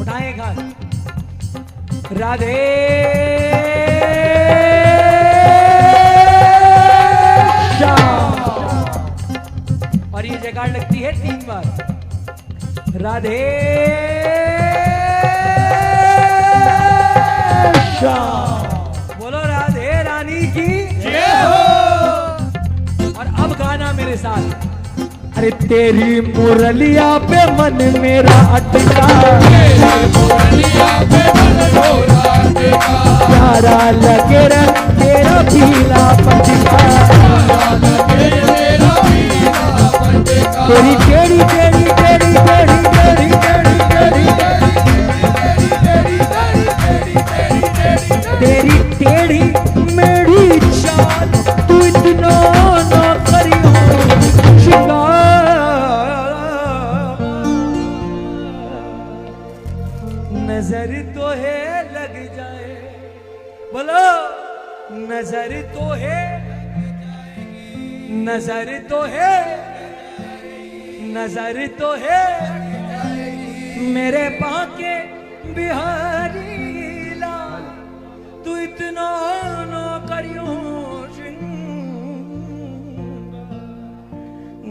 उठाएं एक हाथ। राधे और ये जयकार लगती है 3 बार। राधे बोलो राधे रानी की जय हो। और अब गाना मेरे साथ। अरे तेरी मुरलिया पे मन मेरा अटका, प्यारा लगे रे तेरा पीला पटका। तेरी टेढ़ी टेढ़ी टेढ़ी टेढ़ी टेढ़ी टेढ़ी टेढ़ी तेरी टेढ़ी मेरी चाल तू इतना ना करियो शिकार नजर तो है लग जाए। बोलो नजर तो है, नजर तो है, नजर तो है मेरे बाके बिहारी लाल तू इतना ना करियो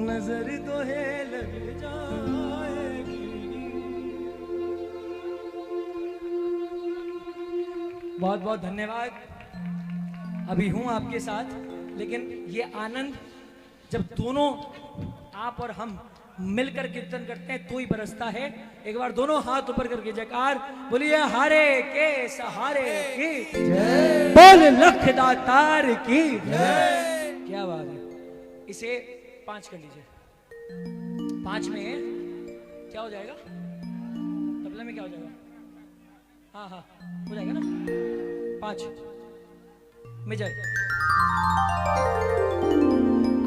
नजर तो है लग जाएगी। बहुत बहुत धन्यवाद। अभी हूं आपके साथ, लेकिन ये आनंद जब दोनों आप और हम मिलकर कीर्तन करते हैं तो ही बरसता है। एक बार दोनों हाथ ऊपर करके जयकार बोलिए हारे के सहारे की जय, बोल लख दातार की जय। क्या बात है। इसे 5 कर लीजिए। 5 में क्या हो जाएगा? तबला में क्या हो जाएगा? हाँ हाँ हो जाएगा ना। 5 में जाए।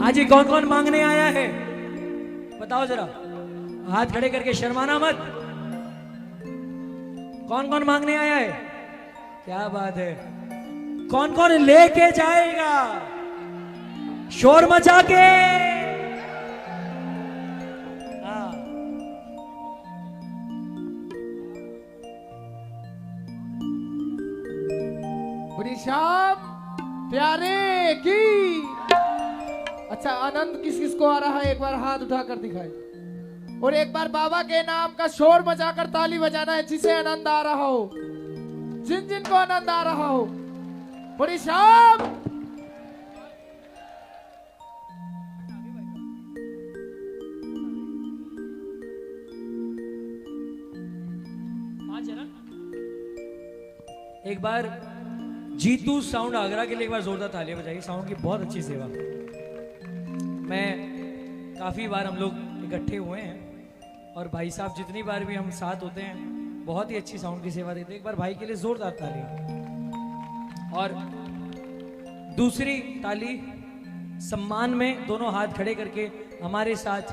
आज ये कौन कौन मांगने आया है बताओ जरा, हाथ खड़े करके, शर्माना मत। कौन कौन मांगने आया है? क्या बात है। कौन कौन लेके जाएगा? शोर मचा के। हाँ बड़ी श्याम प्यारे की। अच्छा आनंद किस किस को आ रहा है? एक बार हाथ उठाकर दिखाए और एक बार बाबा के नाम का शोर मचाकर ताली बजाना है जिसे आनंद आ रहा हो, जिन जिन को आनंद आ रहा हो। बड़ी श्याम एक बार जीतू साउंड आगरा के लिए एक बार जोरदार तालियां बजाइए। साउंड की बहुत अच्छी सेवा। मैं काफी बार हम लोग इकट्ठे हुए हैं और भाई साहब जितनी बार भी हम साथ होते हैं बहुत ही अच्छी साउंड की सेवा देते हैं। एक बार भाई के लिए जोरदार तालियां। और दूसरी ताली सम्मान में दोनों हाथ खड़े करके हमारे साथ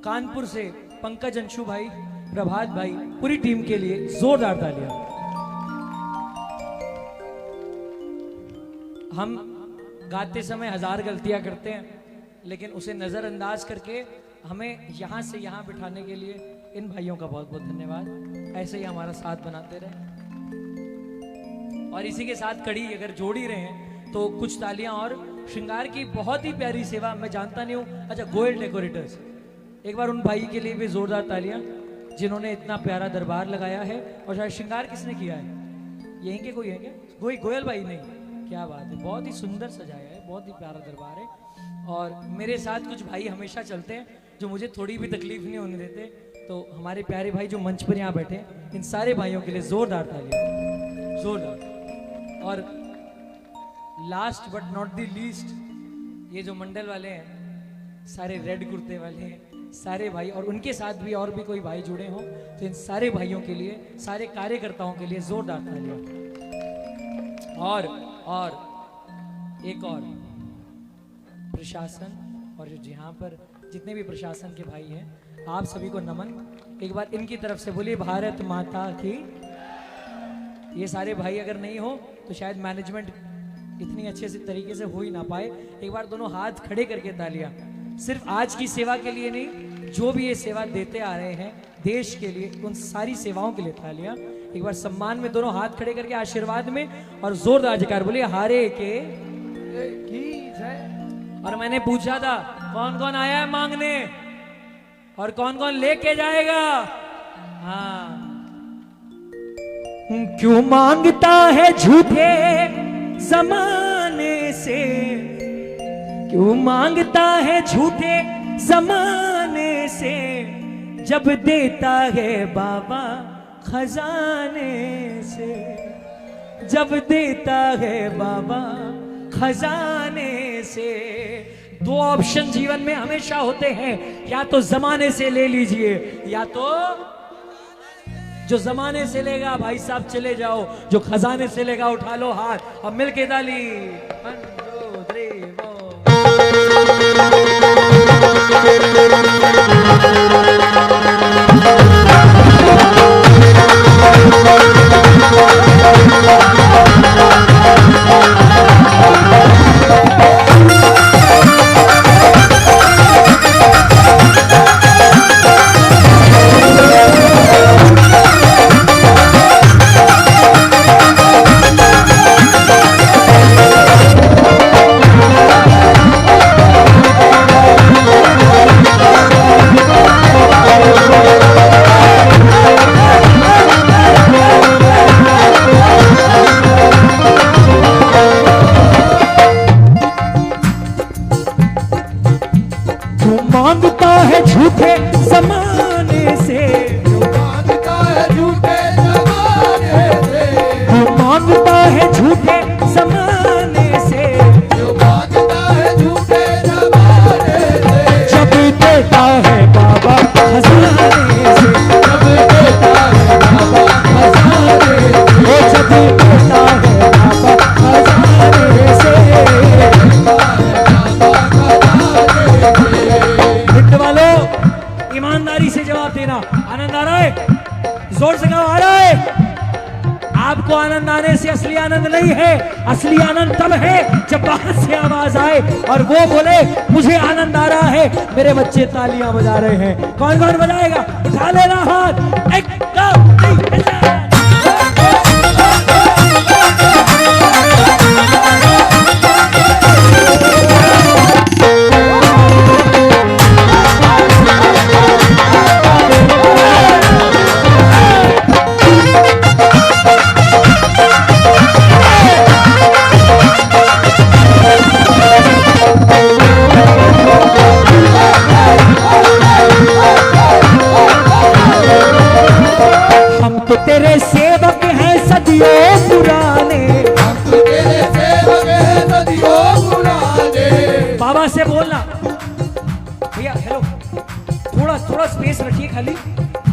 कानपुर से पंकज अंशु भाई प्रभात भाई, पूरी टीम के लिए जोरदार तालियां। हम गाते समय 1000 गलतियां करते हैं, लेकिन उसे नजरअंदाज करके हमें यहां से यहां बिठाने के लिए इन भाइयों का बहुत बहुत धन्यवाद। ऐसे ही हमारा साथ बनाते रहे। और इसी के साथ कड़ी अगर जोड़ ही रहे हैं तो कुछ तालियां और श्रृंगार की बहुत ही प्यारी सेवा, मैं जानता नहीं हूं। अच्छा, गोयल डेकोरेटर्स, एक बार उन भाई के लिए भी जोरदार तालियां जिन्होंने इतना प्यारा दरबार लगाया है। और शायद श्रृंगार किसने किया है? यहीं के कोई है क्या? कोई गोयल भाई? नहीं, क्या बात है, बहुत ही सुंदर सजाया है, बहुत ही प्यारा दरबार है। और मेरे साथ कुछ भाई हमेशा चलते हैं जो मुझे थोड़ी भी तकलीफ नहीं होने देते। तो हमारे प्यारे भाई जो मंच पर यहाँ बैठे हैं, इन सारे भाइयों के लिए जोरदार तालियां, जोरदार। और last but not the least, ये जो मंडल वाले हैं, सारे रेड कुर्ते वाले हैं, सारे भाई, और उनके साथ भी और भी कोई भाई जुड़े हों, तो इन सारे भाइयों के लिए, सारे कार्यकर्ताओं के लिए जोरदार तालियां। और एक और प्रशासन और जो यहाँ पर जितने भी प्रशासन के भाई हैं, आप सभी को नमन। एक बार इनकी तरफ से बोलिए भारत माता की। ये सारे भाई अगर नहीं हो तो शायद मैनेजमेंट इतनी अच्छे से तरीके से हो ही ना पाए। एक बार दोनों हाथ खड़े करके तालियां, सिर्फ आज की सेवा के लिए नहीं, जो भी ये सेवा देते आ रहे हैं देश के लिए, उन सारी सेवाओं के लिए तालियां। एक बार सम्मान में दोनों हाथ खड़े करके आशीर्वाद में, और जोरदार जयकार बोलिए हारे के की जय। और मैंने पूछा था कौन कौन आया है मांगने और कौन कौन लेके जाएगा। हाँ, क्यों मांगता है झूठे जमाने से, क्यों मांगता है झूठे जमाने से, जब देता है बाबा खजाने से, जब देता है बाबा खजाने से। दो ऑप्शन जीवन में हमेशा होते हैं, या तो जमाने से ले लीजिए, या तो जो जमाने से लेगा भाई साहब चले जाओ, जो खजाने से लेगा उठा लो हाथ और मिलके ताली। 1 2 3 मांगता है झूठे जमाने से, मांगता है झूठे जमाने से, मांगता है झूठे जमाने से, मांगता है झूठे जमाने से, जब देता है बाबा खजाने से, जब देता है बाबा खजाने से, जब देता है बाबा खजाने से। ईमानदारी से जवाब देना। आनंद आ रहा है? जोर से कहो, आ रहा है? आपको आनंद आने से असली आनंद नहीं है, असली आनंद तब है जब बाहर से आवाज आए और वो बोले मुझे आनंद आ रहा है। मेरे बच्चे तालियां बजा रहे हैं, कौन कौन बजाएगा? उठा लेना हाथ। 1 2 3 तो तेरे सेवक हैं सदियों पुराने, हम तो तेरे सेवक हैं सदियों पुराने। बाबा से बोलना भैया हेलो, थोड़ा स्पेस रखिए, खाली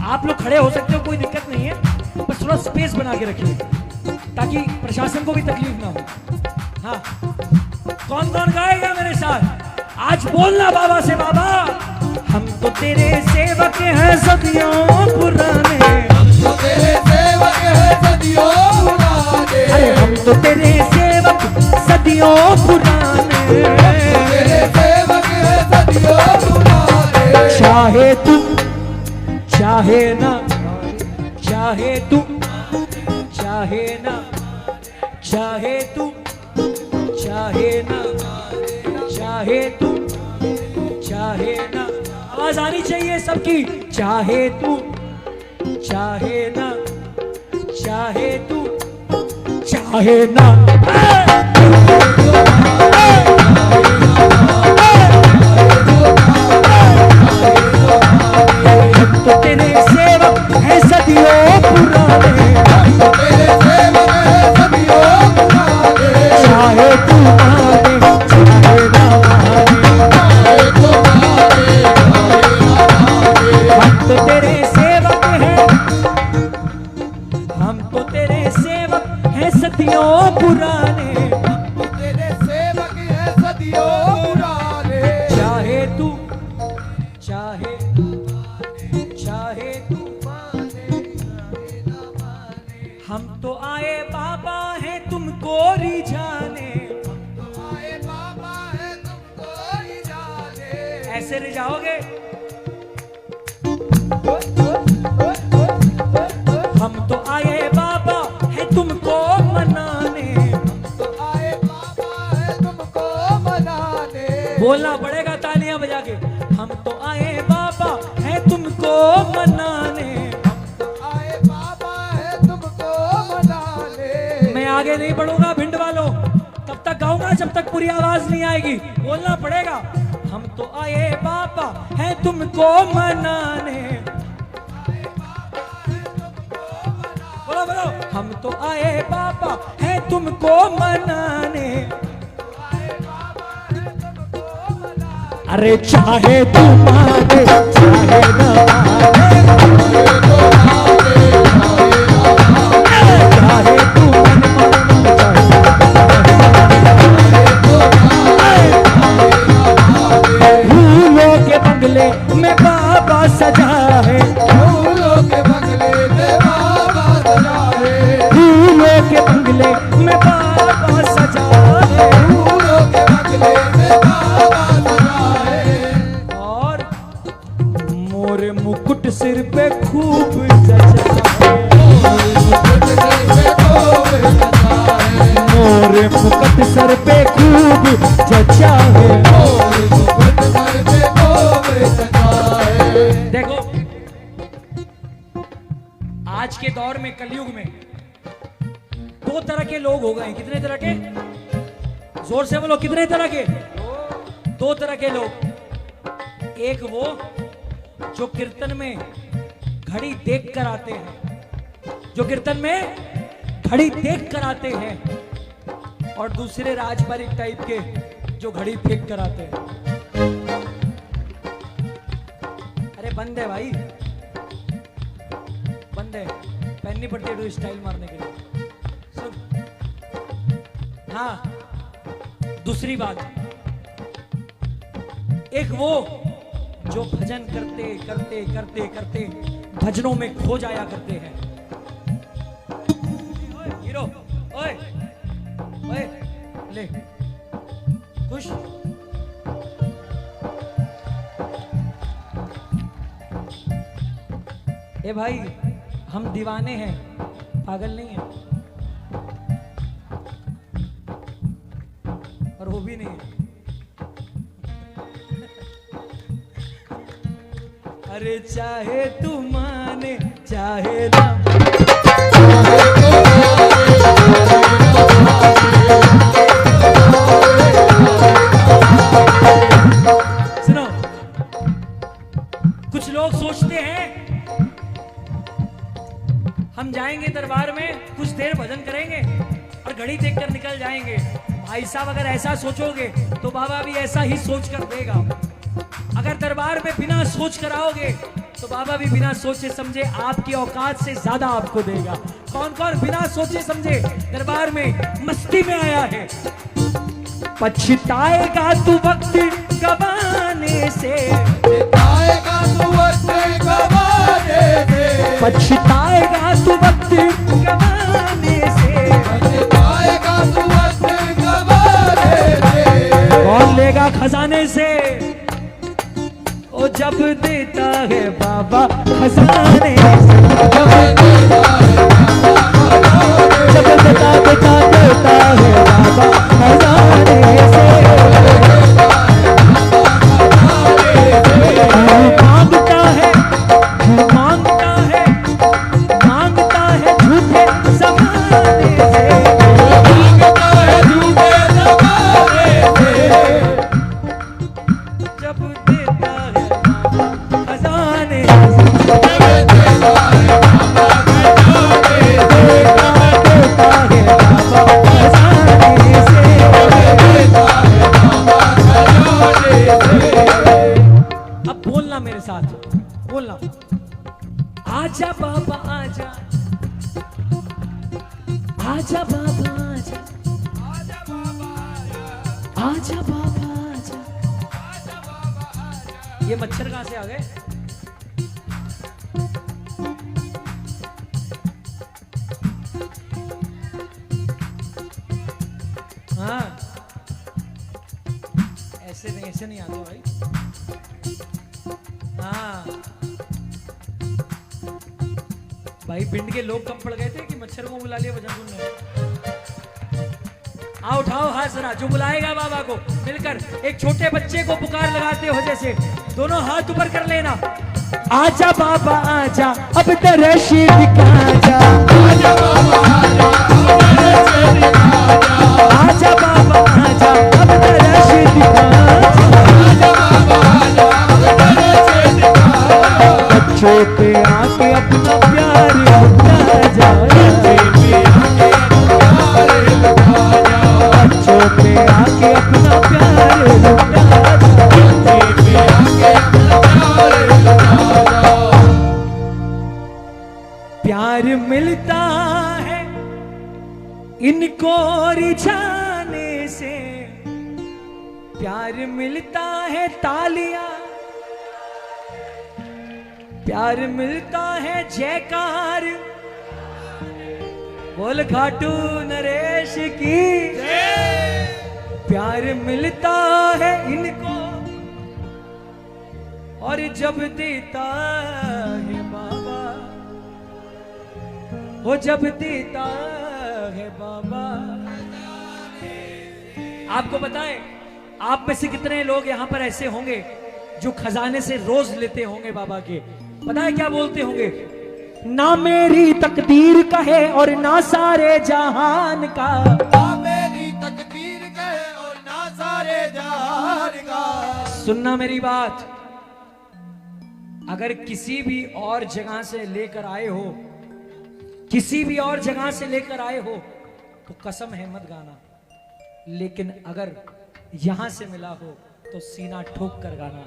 आप लोग खड़े हो सकते हो, कोई दिक्कत नहीं है, बस थोड़ा स्पेस बना के रखिए ताकि प्रशासन को भी तकलीफ ना हो। हाँ, कौन कौन गाएगा मेरे साथ? आज बोलना बाबा से, बाबा हम तो तेरे सेवक हैं सदियों पुराने, चाहे तू चाहे ना, चाहे तू चाहे ना, चाहे तू चाहे ना, आवाज आनी चाहिए सबकी। चाहे तू चाहे ना, चाहे तू चाहे ना, तो तेरे सेवक है सदियों पुराने, तेरे सेवक है सदियों पुराने, चाहे तू माने चाहे ना माने, चाहे तो माने हम तो तेरे सेवक हैं, हम तो तेरे सेवक हैं सदियों पुराने, तेरे सेवक है सदियों पुराने, चाहे तू चाहे चाहे तू माने ना माने, हम तो आए बाबा हैं तुमको रिझाने, आए बाबा है तुमको ही जाने। ऐसे रिझाओगे। हम तो आए बाबा हैं तुमको मनाने, तो आए बाबा है तुमको मनाने, बोलना पड़ेगा तालियां बजा के। हम तो आए बाबा हैं तुमको मनाने, तो आए बाबा है तुमको मनाने। मैं आगे नहीं बढ़ूंगा भिंड वालों, तब तक गाऊंगा जब तक पूरी आवाज नहीं आएगी, बोलना पड़ेगा। हम तो आए बाबा हैं तुमको मनाने, बोलो बोलो, हम तो आए बाबा हैं तुमको मनाने, अरे चाहे तू माने चाहे ना माने, चाहे तू मन फूलों के बंगले में बाबा सजा है, फूलों के बंगले में बाबा सजा है, फूलों के बंगले में बाबा सजा है, फूलों के बंगले में बाबा सजा है। और मोर मुकुट सिर पे खूब जचा है, मोर मुकुट सर पे खूब जचा है। देखो आज के दौर में कलयुग में दो तरह के लोग हो गए। कितने तरह के? जोर से बोलो, कितने तरह के? दो तरह के लोग। एक वो जो कीर्तन में घड़ी देख कर आते हैं, जो कीर्तन में घड़ी देख कर आते हैं, और दूसरे राजपारिक टाइप के जो घड़ी फेंक कर आते हैं। अरे बंद है भाई, बंद है, पहननी पड़ती है तो स्टाइल मारने के लिए। सुन, हाँ दूसरी बात, एक वो जो भजन करते करते करते करते भजनों में खो जाया करते हैं। ओए हीरो, ओए ओए ले खुश। ए भाई हम दीवाने हैं, पागल नहीं है, और वो भी नहीं है। अरे चाहे तू माने चाहे ना, सुनो, कुछ लोग सोचते हैं हम जाएंगे दरबार में, कुछ देर भजन करेंगे और घड़ी देखकर निकल जाएंगे। भाई साहब अगर ऐसा सोचोगे तो बाबा भी ऐसा ही सोच कर देगा। अगर दरबार में बिना सोच कर आओगे तो बाबा भी बिना सोचे समझे आपकी औकात से ज्यादा आपको देगा। कौन कौन बिना सोचे समझे दरबार में मस्ती में आया है? पछताएगा तू वक्त गवाने से, पछताएगा तू वक्त गवाने से, पछताएगा तू वक्त गवाने से, पछताएगा तू वक्त गवाने से। कौन लेगा खजाने से? ओ जब देता है बाबा खजाने से, जब देता आजा बाबा आजा, आजा बाबा आजा, आजा बाबा आजा। ये मच्छर कहां से आ गए? हाँ ऐसे नहीं आते भाई। हाँ भाई पिंड के लोग कम पड़ गए थे कि मच्छर को बुला लिया भजन सुनने। आओ उठाओ हाथ जरा, जो बुलाएगा बाबा को मिलकर एक छोटे बच्चे को पुकार लगाते हो जैसे, दोनों हाथ ऊपर कर लेना। आजा बाबा आजा, अब दर्श दिखा जा, आजा बाबा आजा, आजा बाबा आजा, अब दर्श दिखा जा, बच्चों पे आके अपना प्यार लुटा जा, बच्चों पे आके अपना प्यार लुटा जा। प्यार मिलता है इनको रिझाने से, प्यार मिलता है तालियां, प्यार मिलता है जयकार, बोल खाटू नरेश की प्यार मिलता है इनको, और जब देता है बाबा, वो जब देता है बाबा। आपको बताएं, आप में से कितने लोग यहां पर ऐसे होंगे जो खजाने से रोज लेते होंगे बाबा के? पता है क्या बोलते होंगे? ना मेरी तकदीर का है और ना सारे जहान का, ना मेरी तकदीर का है और ना सारे जहान का। सुनना मेरी बात, अगर किसी भी और जगह से लेकर आए हो, किसी भी और जगह से लेकर आए हो तो कसम है मत गाना, लेकिन अगर यहां से मिला हो तो सीना ठोक कर गाना।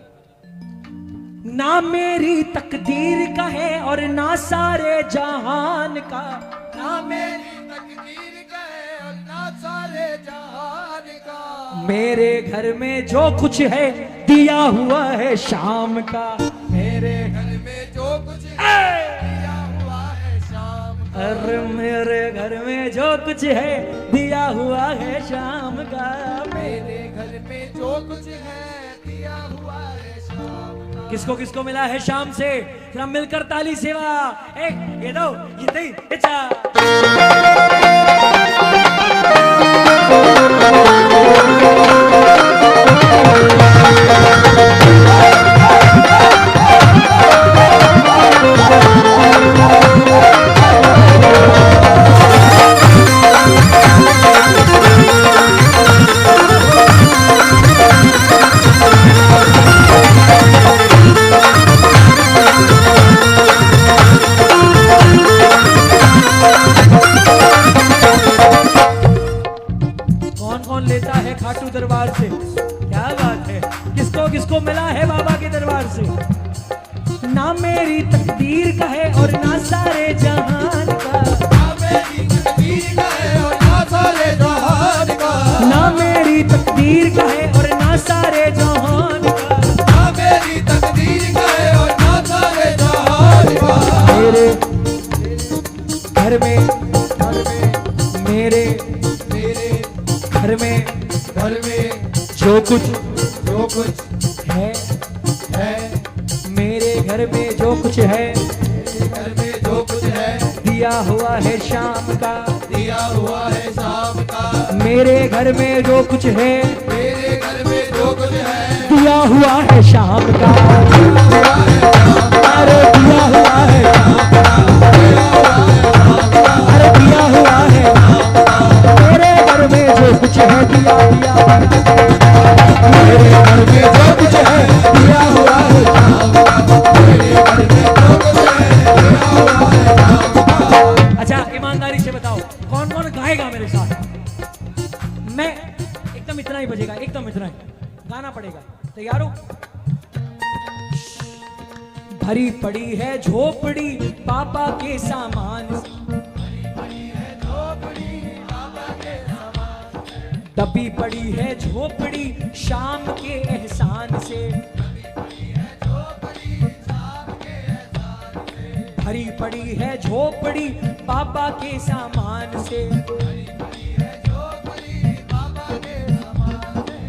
ना मेरी तकदीर का है और ना सारे जहान का, ना मेरी तकदीर का है और ना सारे जहान का। मेरे घर में जो कुछ है दिया हुआ है शाम का, मेरे घर में जो कुछ है दिया हुआ है शाम का। अरे मेरे घर में जो कुछ है दिया हुआ है शाम का, मेरे घर में जो कुछ है दिया हुआ है शाम का। किसको किसको मिला है शाम से? जरा मिलकर ताली सेवा। एक ये दो ये तीन ये चार। खाटू दरबार से? क्या बात है, किसको किसको मिला है बाबा के दरबार से? ना मेरी तकदीर का है और ना सारे जहान का, ना मेरी तकदीर का है और ना सारे जहान का। ना मेरी तकदीर का है और ना सारे जहान का। ना मेरी तकदीर का है और ना सारे जहान का। मेरे घर में मेरे घर में जो कुछ है मेरे घर में जो कुछ है दिया हुआ है शाम का, दिया हुआ है शाम का। मेरे घर में जो कुछ है मेरे घर में जो कुछ है दिया हुआ है शाम का, अरे दिया हुआ है शाम का, अरे दिया हुआ है मेरे घर में जो कुछ है दिया दिया, मेरे घर में जो कुछ है दिया हुआ है शाम का, मेरे घर में जो कुछ है दिया हुआ है शाम का। अच्छा ईमानदारी से बताओ कौन कौन गाएगा मेरे साथ? मैं एकदम इतना ही बजेगा, एकदम इतना ही गाना पड़ेगा। तैयार हो? भरी पड़ी है झोपड़ी बाबा के सामान से। दबी पड़ी है झोपड़ी शाम के एहसान से। भरी पड़ी है झोपड़ी बाबा के सामान से।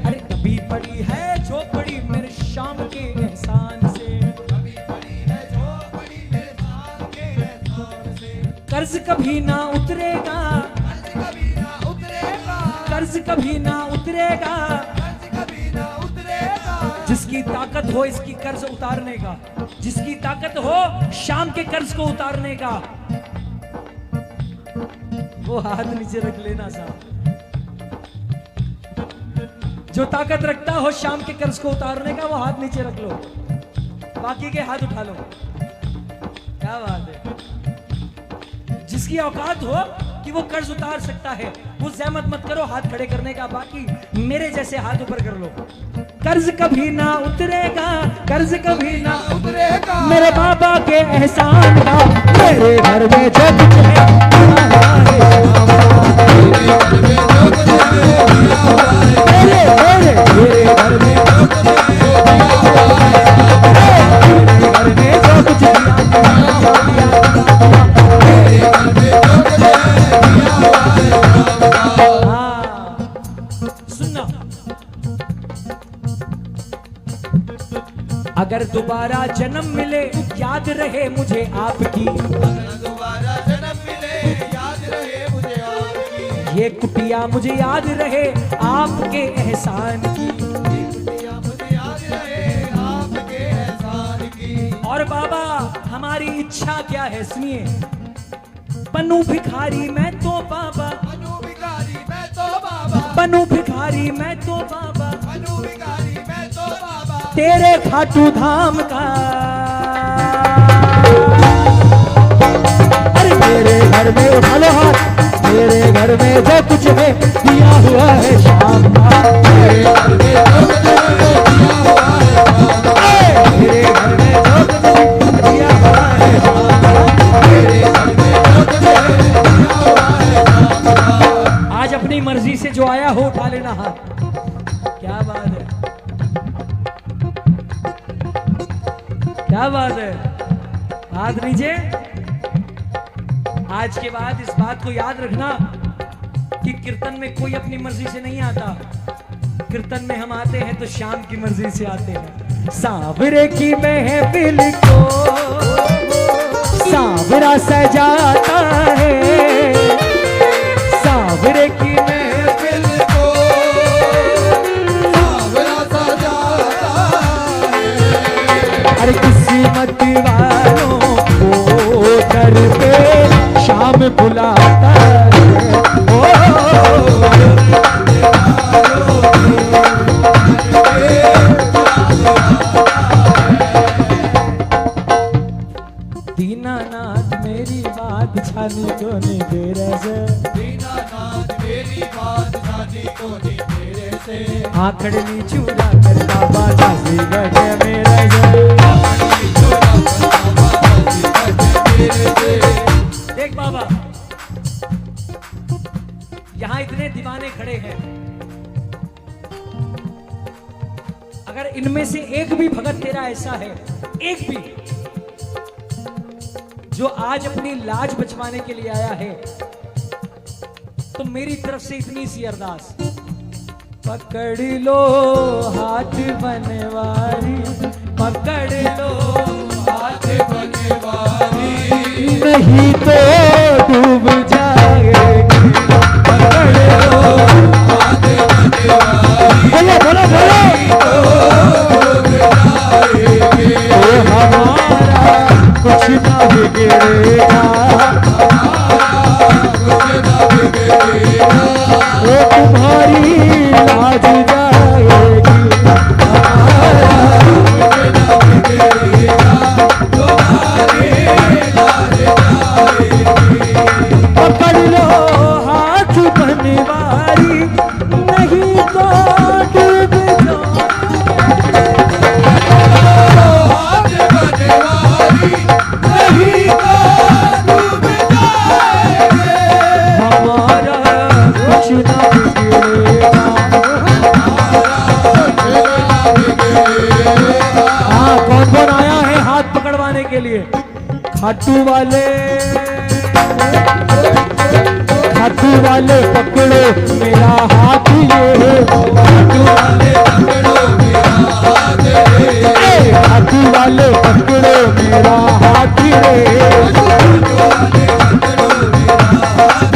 अरे दबी पड़ी है झोपड़ी मेरे शाम के एहसान से। कर्ज कभी ना उतरेगा, कर्ज कभी ना उतरेगा, जिसकी ताकत हो इसकी कर्ज उतारने का, जिसकी ताकत हो शाम के कर्ज को उतारने का, वो हाथ नीचे रख लेना साहब। जो ताकत रखता हो शाम के कर्ज को उतारने का, वो हाथ नीचे रख लो, बाकी के हाथ उठा लो। क्या बात है। जिसकी औकात हो कि वो कर्ज उतार सकता है, वो जहमत मत करो हाथ खड़े करने का, बाकी मेरे जैसे हाथ ऊपर कर लो। कर्ज कभी ना उतरेगा, कर्ज कभी ना उतरेगा मेरे बाबा के एहसान का। मेरे घर में जो कुछ है मेरे घर में जो कुछ है, मेरे घर में जो कुछ सुनना। अगर दोबारा जन्म मिले याद रहे मुझे आपकी, दोबारा जन्म मिले याद रहे मुझे आपकी, ये कुटिया मुझे याद रहे आपके एहसान की, मुझे याद रहे आपके एहसान की। और बाबा हमारी इच्छा क्या है सुनिए। बनूं भिखारी मैं तो बाबा, बनूं भिखारी मैं तो बाबा, बनूं भिखारी मैं तो बाबा, बनूं भिखारी मैं तो बाबा, तेरे खाटू धाम का। अरे मेरे घर में उठा लो हाथ, मेरे घर में जो कुछ है दिया हुआ है शाम का। मेरे घर में जो कुछ है दिया हुआ है शाम का। मेरे घर में जो कुछ है दिया हुआ है शाम का। मेरे घर में जो कुछ है दिया हुआ है शाम का। आज अपनी मर्जी से जो आया हो उठा लेना हाथ। क्या बात है, क्या बात है। हाथ नीचे। आज के बाद इस बात को याद रखना कि कीर्तन में कोई अपनी मर्जी से नहीं आता, कीर्तन में हम आते हैं तो श्याम की मर्जी से आते हैं। सांवरे की महफिल को सांवरा सजाता है, सांवरे की महफिल को सांवरा सजाता है। अरे किस्मत वालों को दर पे शाम बुलाता है। दीनानाथ मेरी बात छानी को नहीं दे रहे, दीनानाथ मेरी बात छानी को नहीं दे रहे से, आखड़नी चूड़ा कर बाबा दासी गढ़ मेरा देख बाबा। यहाँ इतने दीवाने खड़े हैं, अगर इनमें से एक भी भगत तेरा ऐसा है, एक भी जो आज अपनी लाज बचवाने के लिए आया है, तो मेरी तरफ से इतनी सी अरदास, पकड़ लो हाथ बनवारी, पकड़ लो हाथ बनवारी, नहीं तो डूब जाएगी। पकड़ लो हाथ बनवारी, बोलो बोलो बोलो, तो हमारा कुछ ना बिगड़ेगा, वो तुम्हारी लाज जाएगी, पकड़ लो हाथ बनवारी, नहीं तो डूब जाओ। हाथ बनवारी खाटू वाले पकड़ो मेरा हाथ ये, खाटू वाले पकड़ो मेरा हाथ रे, खाटू वाले पकड़ो मेरा हाथ रे, खाटू वाले पकड़ो मेरा हाथ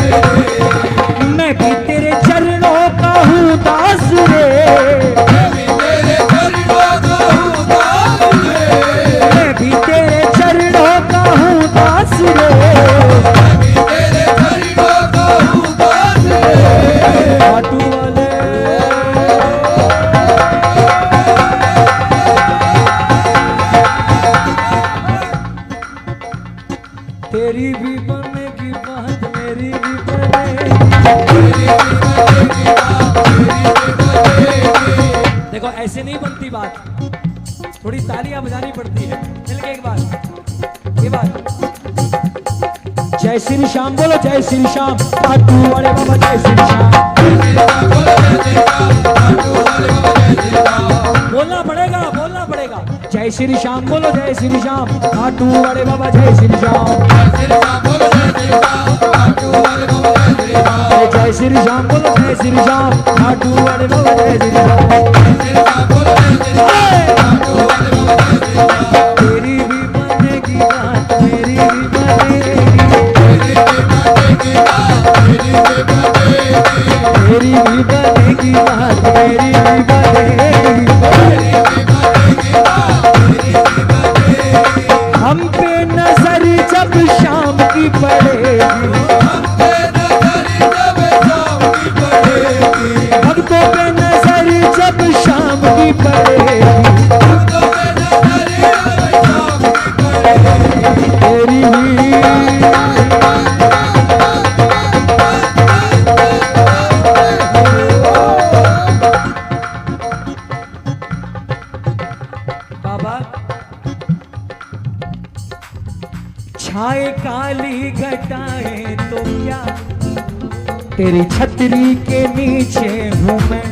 रे, मैं भी तेरे चरणों का हूँ दास रे, मैं भी तेरे चरणों का हूँ दास रे, मैं भी तेरे चरणों का हूँ दास रे, मैं भी तेरे चरणों का हूँ दास रे, खाटू वाले तेरी भी बनेगी बात मेरी भी बनेगी। देखो ऐसे नहीं बनती बात, थोड़ी तालियां बजानी पड़ती है। मिलके एक बार ये बात। जय श्री श्याम बोलो, जय श्री श्याम, खाटू वाले बाबा जय श्री श्याम, बोलना पड़ेगा, बोलना पड़ेगा। जय श्री श्याम बोलो, जय श्री श्याम, खाटू वाले बाबा जय श्री श्याम, जय श्री श्याम बोलो, जय श्री श्याम, खाटू वाले बाबा जय श्री श्याम। तेरी भी बनेगी बात मेरी भी बनेगी, तेरी भी बनेगी बात मेरी भी बनेगी, हम पे नजर जब शाम की पड़ेगी, भक्तों पे नजर जब शाम की पड़ेगी, तेरी भी बाबा छाए काली घटाएं तो क्या, तेरी छतरी के नीचे हूँ मैं,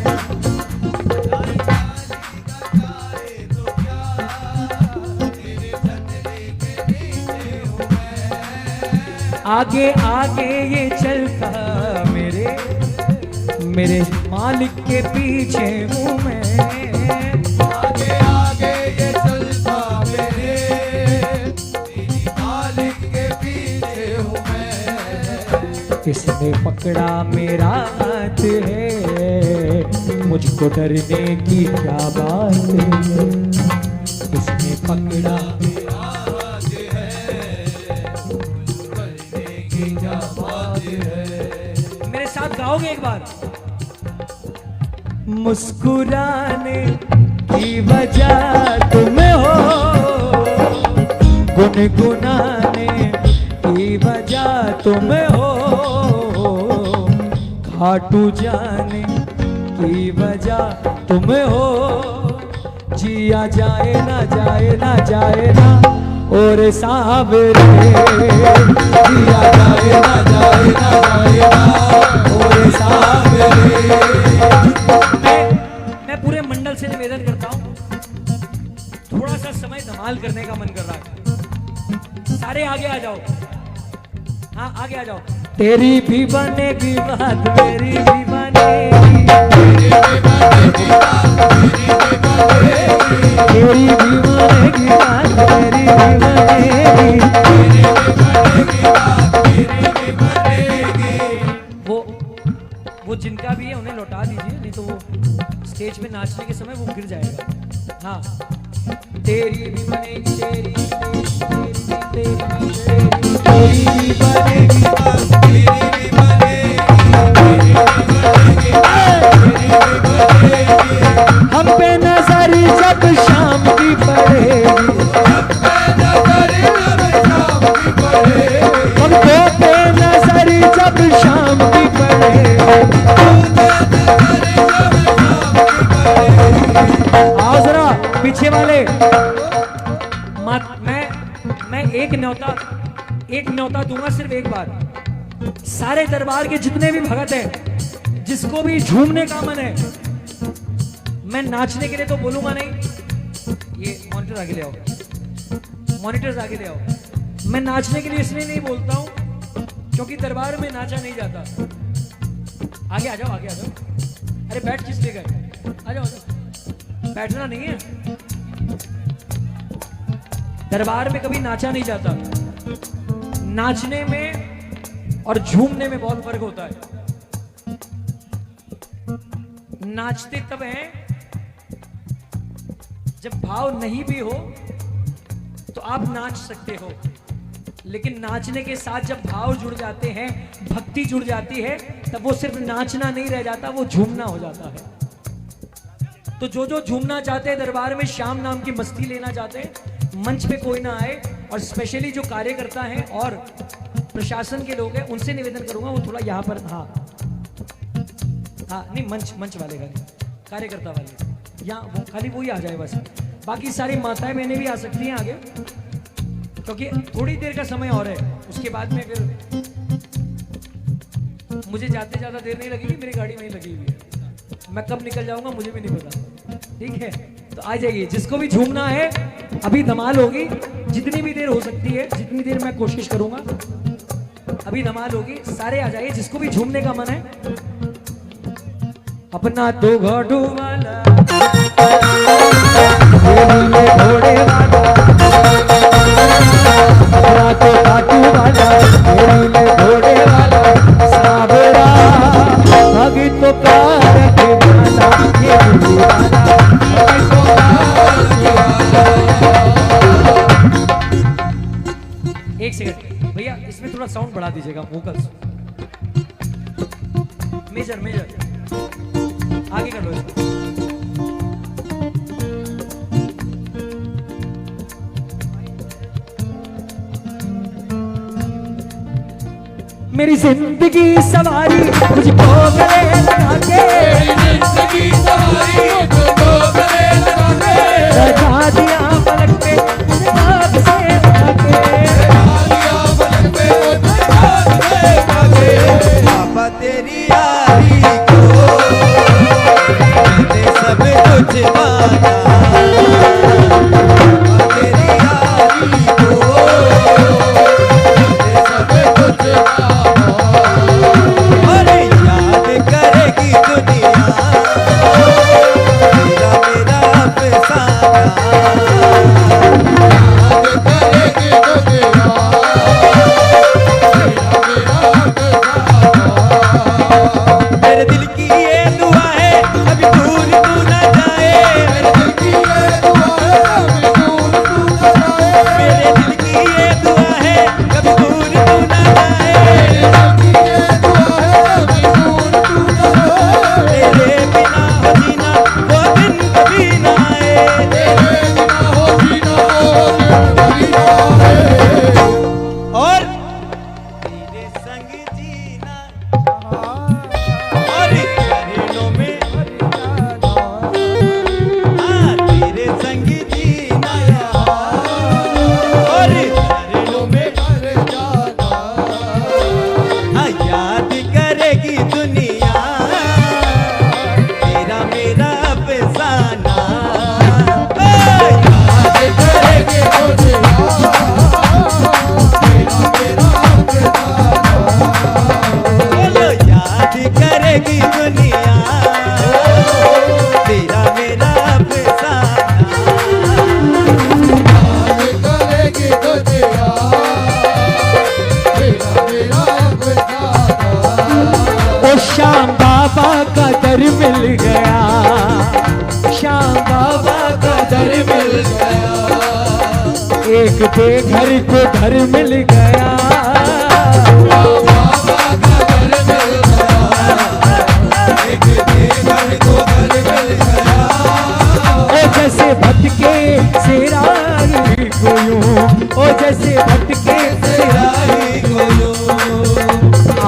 आगे आगे ये चलता मेरे मालिक के पीछे हूँ मैं, आगे आगे ये चलता मेरे मालिक के पीछे हूँ मैं, किसने पकड़ा मेरा हाथ है, मुझको डरने की क्या बात है, किसने पकड़ा मेरा हाथ है, करने की क्या बात है, मेरे साथ गाओगे एक बार। मुस्कुराने की वजह तुम हो, गुनगुनाने की वजह तुम हो, खाटू जाने की वजह तुम हो, जिया जाए ना जाए ना जाए ना और सावरे, जिया जाए ना जाए ना जाए ना और सावरे। मैं पूरे मंडल से निवेदन करता हूँ, थोड़ा सा समय धमाल करने का मन कर रहा है। सारे आगे आ जाओ, हाँ आगे आ जाओ। तेरी भी बनेगी बात मेरी भी बनेगी, तेरी भी बनेगी बात मेरी भी बनेगी, वो जिनका भी है उन्हें लौटा दीजिए, नहीं तो वो स्टेज पे नाचने के समय वो गिर जाएगा। हाँ तेरी भी बनेगी, तेरी भी बनेगी बात मेरी भी बनेगी, हम पे नजर जब शाम की पड़ेगी, हमको पे नजर जब शाम की पड़ेगी, आओ जरा पीछे वाले। मैं एक न्योता दूंगा सिर्फ एक बार। सारे दरबार के जितने भी भगत हैं, जिसको भी झूमने का मन है, मैं नाचने के लिए तो बोलूंगा नहीं। ये मॉनिटर आगे ले आओ, मॉनिटर्स आगे ले आओ। मैं नाचने के लिए इसलिए नहीं बोलता हूं क्योंकि दरबार में नाचा नहीं जाता। आगे आ जाओ, आगे आ जाओ। अरे बैठ किस लिए गए? आ जाओ, बैठना नहीं है। दरबार में कभी नाचा नहीं जाता। नाचने में और झूमने में बहुत फर्क होता है। नाचते तब हैं जब भाव नहीं भी हो तो आप नाच सकते हो, लेकिन नाचने के साथ जब भाव जुड़ जाते हैं, भक्ति जुड़ जाती है, तब वो सिर्फ नाचना नहीं रह जाता, वो झूमना हो जाता है। तो जो झूमना चाहते हैं दरबार में, श्याम नाम की मस्ती लेना चाहते हैं, मंच पे कोई ना आए। और स्पेशली जो कार्यकर्ता हैं और प्रशासन के लोग हैं, उनसे निवेदन करूंगा वो थोड़ा यहाँ पर, हाँ नहीं, मंच वाले कार्यकर्ता वाले यहाँ वो खाली वही आ जाए बस। बाकी सारी माताएं बहनें भी आ सकती हैं आगे, क्योंकि थोड़ी देर का समय और है। उसके बाद में फिर मुझे जाते ज्यादा देर नहीं लगेगी, मेरी गाड़ी नहीं लगी हुई है। मैं कब निकल जाऊंगा मुझे भी नहीं पता। ठीक है, तो आ जाइए। जिसको भी झूमना है, अभी धमाल होगी, जितनी भी देर हो सकती है, जितनी देर मैं कोशिश करूंगा, अभी धमाल होगी। सारे आ जाइए जिसको भी झूमने का मन है। अपना तो घोड़ू वाला घोड़े वाला, अपना तो काटू वाला घोड़े वाला, सावरा अभी तो प्यार के वाला, ये वाला अभी तो प्यार। एक सेकंड भैया, इसमें थोड़ा साउंड बढ़ा दीजिएगा, वोकल्स मेजर आगे कर लो इसको। मेरी जिंदगी सवारी मुझको गले लगा के, जिंदगी सवारी मुझको गले लगा के, सजा दिया पलक पे मुझे दाग से लगा के, दिया पलक पे मुझे दाग से लगा के। बाबा तेरी यारी को मैंने सब कुछ माना, बाबा तेरी यारी को मैंने सब कुछ माना। अरे याद करेगी दुनिया तेरा मेरा अफसाना, याद करेगी दुनिया तेरा मेरा अफसाना। मेरे दिल की ये दुआ है कभी दूर तू न जाए, मेरे दिल की ये दुआ है कभी दूर तू न जाए, मेरे दिल की ये दुआ है कभी दूर तू न जाए, मेरे दिल की ये दुआ है कभी दूर तू न जाए, तेरे बिना हो जीना वो दिन कभी ना आए, तेरे बिना हो जीना वो दिन कभी ना आए। और तेरे संग जीना और करीनों में, हाँ तेरे संग जीना और करीनों में, मर जाना हाँ याद करेगी दुनिया तेरा मेरा अफसाना। याद करेगी दुनिया तेरा मेरा अफसाना। बोलो याद करेगी दुनिया तेरा मेरा अफसाना। याद करेगी दुनिया तेरा मेरा अफसाना। ओ श्याम बाबा का दर मिल गया, श्याम बाबा का दर मिल गया एक बेघर को घर मिल गया, बाबा का घर मिल गया, एक बेघर को घर मिल गया, ओ जैसे भटके सेराई को यूं, ओ जैसे भटके तेराई को यूं,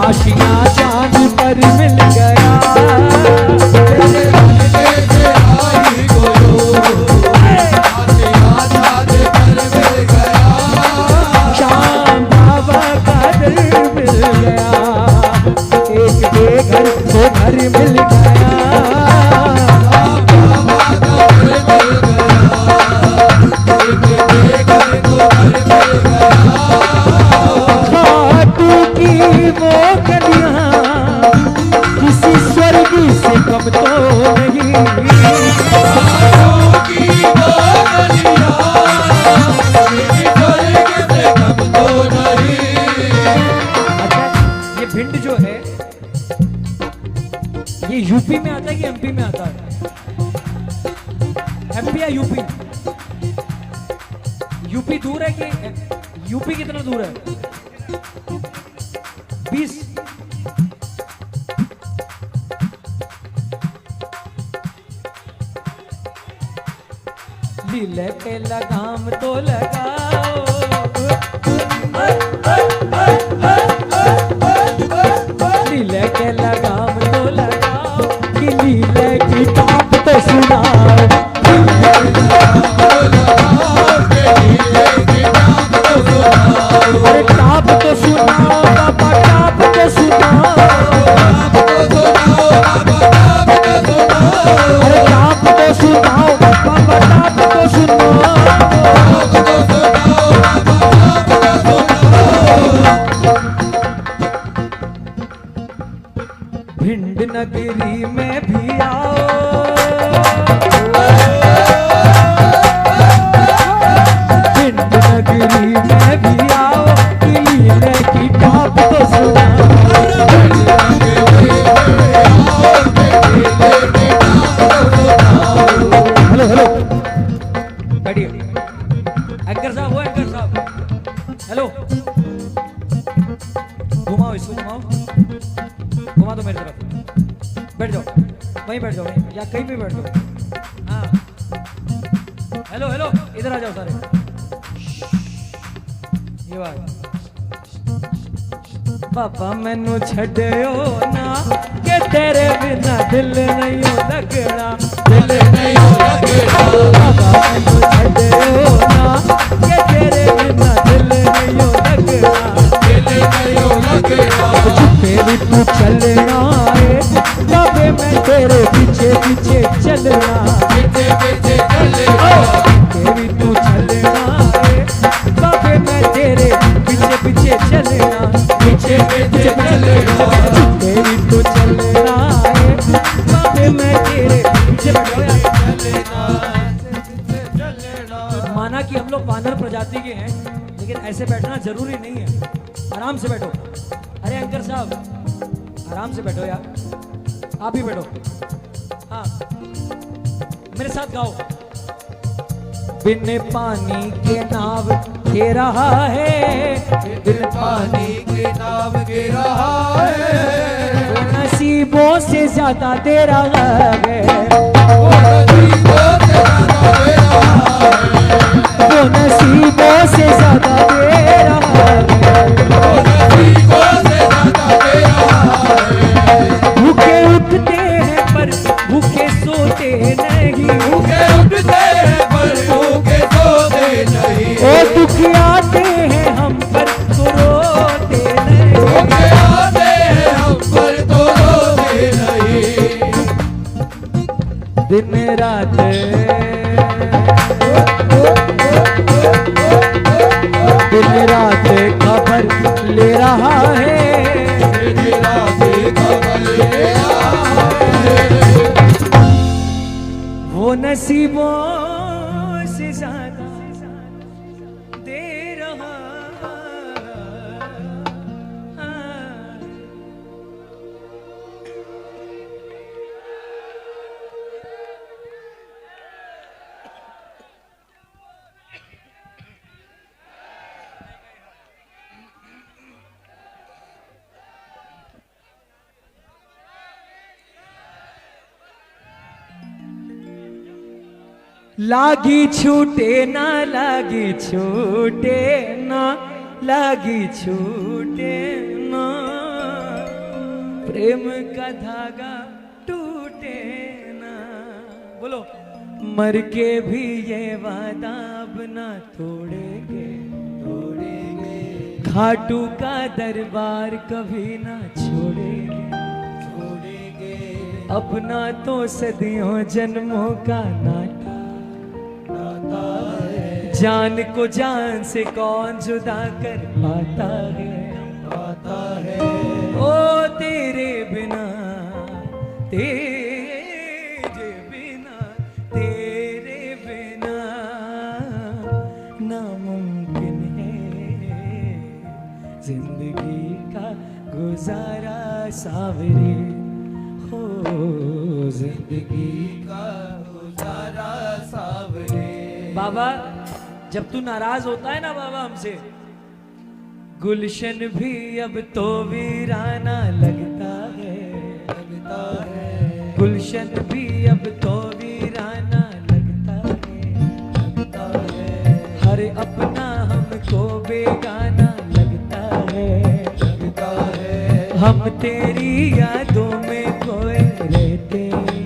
आशिया चांद पर मिल गया, जैसे आई को यूं, आसिया चाँद पर मिल गया, श्याम की वो गलियां किसी स्वर्गी से कम तो नहीं। बाहों की वो गलियां किसी स्वर्ग से कम तो नहीं। अच्छा, ये भिंड जो है ये यूपी में आता है कि एमपी में आता है? एमपी या यूपी? यूपी दूर है कि यूपी कितना दूर है? 20। लीले के लगाम तो लगाओ, लीले के लगाम तो लगाओ, कि लीले की बात तो सुनाओ। अरे टाप तो सुनाओ बाबा, टाप तो सुनाओ। अरे टाप तो सुनाओ बाबा, टाप तो सुनाओ। भिंड नगरी में भी आओ, भिंड नगरी में भी आओ, कि लीले की टाप तो सुनाओ। हेलो हेलो, बैठिए। एंकर साहब, वो एंकर साहब, हेलो, घुमाओ इसको, घुमाओ, घुमा दो मेरी तरफ। बैठ जाओ, वहीं बैठ जाओ, वहीं या कहीं भी बैठ जाओ। हाँ, हेलो हेलो, इधर आ जाओ सारे। ये बात पापा मैनू छड्यो ना, के तेरे बिना दिल नहीं लगना, दिल नहीं लगना। पापा मैनू छड्यो ना, के तेरे बिना दिल नहीं लगना, दिल नहीं लगना। चुपे भी तू चलना है बाबे, मैं तेरे पीछे पीछे चलना, पीछे पीछे चलना। चुपे भी तू चलना है बाबे, मैं तेरे पीछे पीछे चलना, पीछे पीछे चलना। चुपे भी तू चलना है बाबे, मैं तेरे पीछे चलना। माना कि हम लोग वानर प्रजाति के हैं, लेकिन ऐसे बैठना जरूरी नहीं है। आराम से बैठो। अरे एंकर साहब, आराम से बैठो यार, आप भी बैठो। हाँ, मेरे साथ गाओ। बिन पानी के नाव के रहा है, बिन पानी के नाव के रहा है, वो नसीबों से ज्यादा दे रहा है, वो नसीबों से ज्यादा दे रहा है, वो नसीबों से ज्यादा दे रहा है, वो नसीबों से ज्यादा दे रहा है। भूखे उठते हैं पर भूखे सोते नहीं, भूखे उठते हैं पर भूखे सोते नहीं, ओ दुख आते हैं हम पर तो रोते नहीं, भूखे आते हैं हम पर तो रोते नहीं। दिन रात दिन रात खबर ले रहा है, दिन रात खबर ले रहा है, वो नसीबों से ज्यादा दे रहा है। लागी छूटे ना, लागी छूटे ना, लागी छूटे ना, प्रेम का धागा टूटे ना। बोलो, मर के भी ये वादा अब ना तोड़ेंगे, तोड़ेंगे। खाटू का दरबार कभी ना छोड़ेंगे, छोड़ेंगे। अपना तो सदियों जन्मों का नाता, जान को जान से कौन जुदा कर पाता है, पाता है। गुजारा सावरे हो जिंदगी का गुजारा सावरे। बाबा जब तू नाराज होता है ना बाबा हमसे, गुलशन भी अब तो वीराना लगता है, लगता है, गुलशन भी अब तो वीराना लगता है, लगता है, हर अपना हमको बेगाना लगता है, लगता है, हम तेरी यादों में खोए रहते हैं,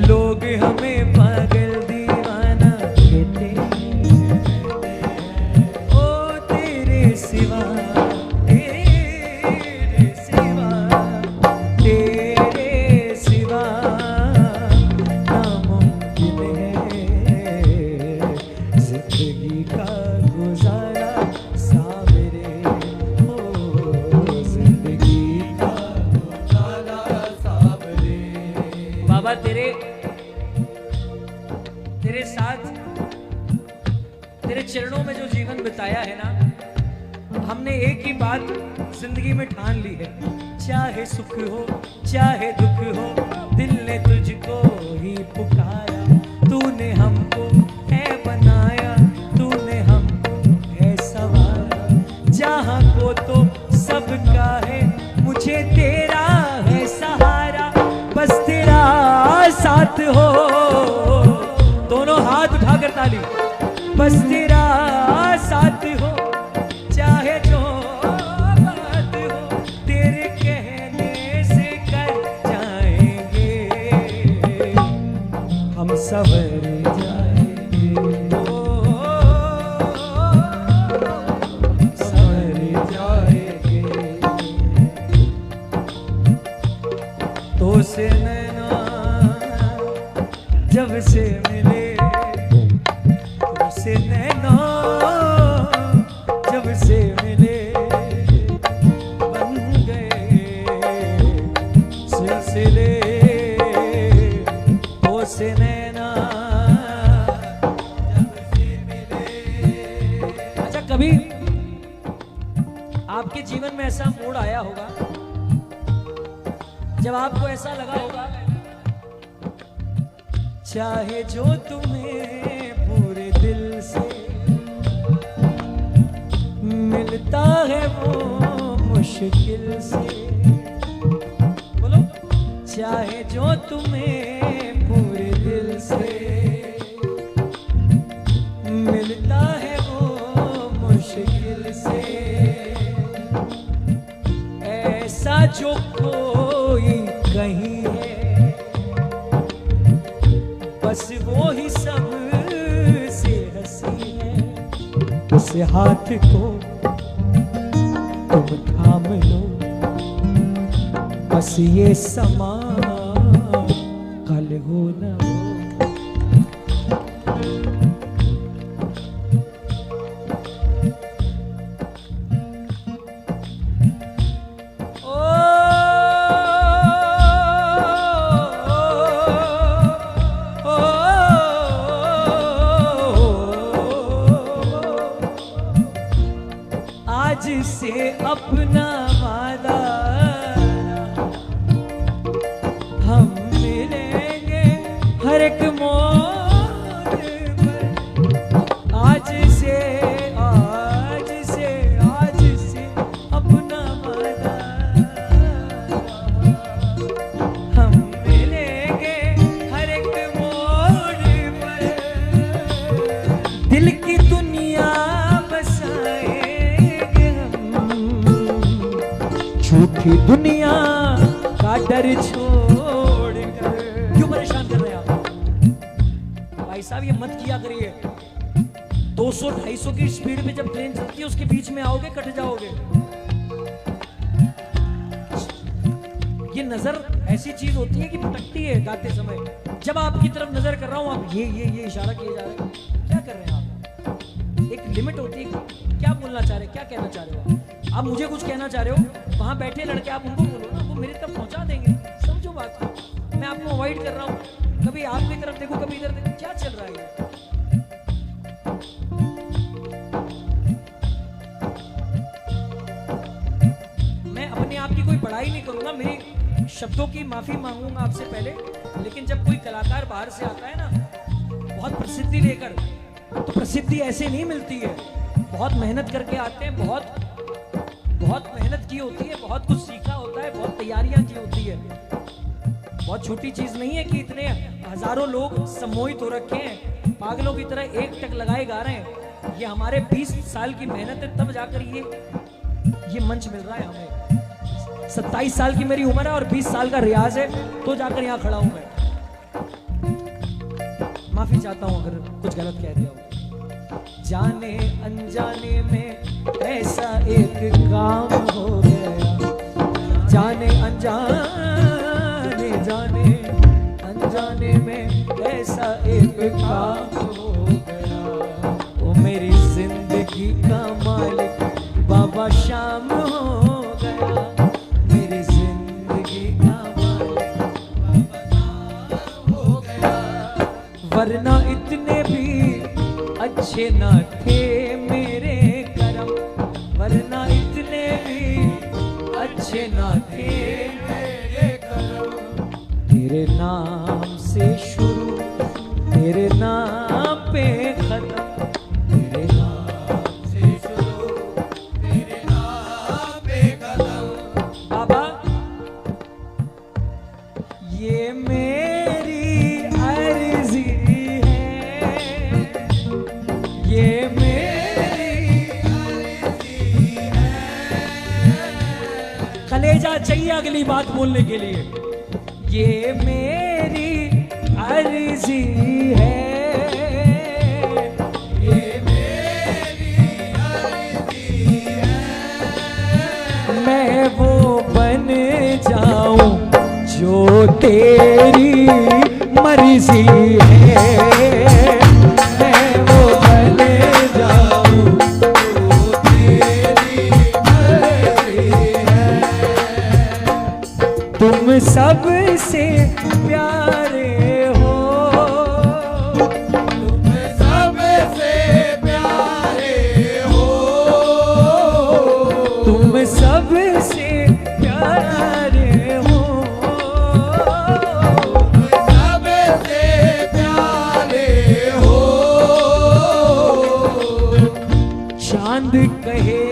लोग हमें पागल दीवाना कहते हैं, ओ तेरे सिवा तेरे सिवा तेरे सिवा नामुमकिन है जिंदगी का गुजारा सावरे हो जिंदगी का गुजारा सावरे। बाबा तेरे साथ तेरे चरणों में जो जीवन बिताया है ना, हमने एक ही बात जिंदगी में ठान ली है, चाहे सुख हो चाहे दुख हो, दिल ने तुझको ही पुकारा, तूने हमको है बनाया, तूने हमको है संवारा, जहां को तो सबका है, मुझे तेरा है सहारा, बस तेरा साथ हो, दोनों हाथ उठाकर ताली, बस तेरा साथ हो, चाहे जो बात हो, तेरे कहने से कर जाएंगे, हम सवर जाएंगे, सवर जाएंगे, तो से नैना जब से मिले, तो से नैना जब से मिले, बन गए सिलसिले, तो से नैना जब से मिले। अच्छा कभी आपके जीवन में ऐसा मूड आया होगा जब आपको ऐसा लगा होगा, चाहे जो तुम्हें पूरे दिल से मिलता है वो मुश्किल से, बोलो, चाहे जो तुम्हें पूरे दिल से मिलता है वो मुश्किल से, ऐसा जो कोई कहीं है, बस वो ही सब से हंसी है, उस हाथ को तुम थाम लो, बस ये समा कल हो न हो। आज से अपना वादा हम मिलेंगे हर एक मोड़ पर, आज से अपना वादा हम मिलेंगे हर एक मोड़ पर, दिल की दुनिया बसाएंगे हम, झूठी दुनिया का डर छोड़ कर। क्यों परेशान कर रहे हैं आप भाई साहब, ये मत किया करिए, 200-250 की स्पीड पे जब ट्रेन चलती है उसके बीच में आओगे कट जाओगे। ये नजर ऐसी चीज होती है कि भटकती है गाते समय, जब आपकी तरफ नजर कर रहा हूं आप ये इशारा किए जा रहे हैं, क्या कर रहे हैं आप? एक लिमिट होती है, क्या बोलना चाह रहे, क्या कहना चाह रहे हो आप मुझे कुछ कहना चाह रहे हो, वहां बैठे लड़के आप उनको बोलो ना, वो मेरी तरफ पहुंचा देंगे, समझो बात को। मैं आपको अवॉइड कर रहा हूं, कभी आपकी तरफ देखो कभी इधर देखो, क्या चल रहा है? आपकी कोई बड़ाई नहीं करूंगा, मेरी शब्दों की माफी मांगूंगा आपसे पहले, लेकिन जब कोई कलाकार बाहर से आता है ना बहुत प्रसिद्धि लेकर, तो प्रसिद्धि ऐसे नहीं मिलती है, बहुत मेहनत करके आते हैं, बहुत मेहनत की होती है, बहुत कुछ सीखा होता है, बहुत तैयारियां की होती है। बहुत छोटी चीज नहीं है कि इतने हजारों लोग सम्मोहित हो रखे हैं, पागलों की तरह एक टक लगाए गा रहे हैं। ये हमारे 20 साल की मेहनत है, तब जाकर ये मंच मिल रहा है हमें। 27 साल की मेरी उम्र है और 20 साल का रियाज है, तो जाकर यहाँ खड़ा हूं मैं। माफी चाहता हूं अगर कुछ गलत कह दिया हो। जाने अनजाने में ऐसा एक काम हो गया, जाने अनजाने में ऐसा एक काम हो गया। वो मेरी जिंदगी का मालिक बाबा शाम हो गया, मेरी जिंदगी का मालिक बाबा शाम हो गया। वरना इतने भी अच्छे ना थे मेरे करम, वरना इतने भी अच्छे ना थे मेरे करम। तेरे नाम से शुरू, तेरे नाम पे खत्म, तेरे नाम से शुरू, तेरे नाम पे खत्म। बाबा ये मेरी अर्जी है, ये मेरी अर्जी है। कलेजा चाहिए अगली बात बोलने के लिए। ये मेरी अर्जी है, ये मेरी अर्जी है। मैं वो बन जाऊं जो तेरी मर्जी है, मैं वो बन जाऊं जो तेरी मर्जी है। तुम सबसे प्यारे हो, तुम सबसे प्यारे हो, तुम सबसे प्यारे हो, तुम सबसे प्यारे हो। चांद कहे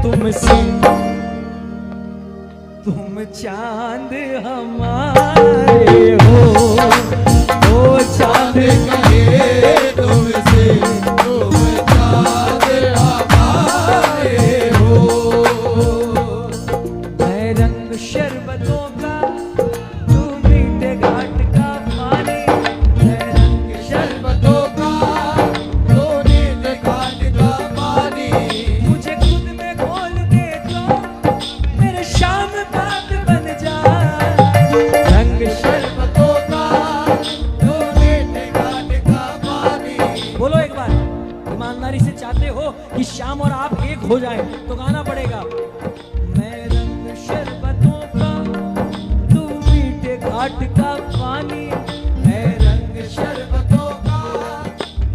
तुमसे, तुम चांद हमारे हो, ओ चांद कहे तुमसे, तुम चांद हमारे हो। मैं रंग शरबतों का, तू मीठे घाट का पानी, मैं रंग शरबतों का, तू मीठे घाट का पानी। मुझे खुद में घोल दे तो मेरे शाम बात बन जाए, रंग शरबतों का, तू मीठे घाट का पानी। बोलो एक बार, ईमानदारी से चाहते हो कि शाम और आप एक हो जाएं तो गाना पड़ेगा। मैं रंग शरबतों का, तू मीठे घाट का पानी, मैं रंग शरबतों का,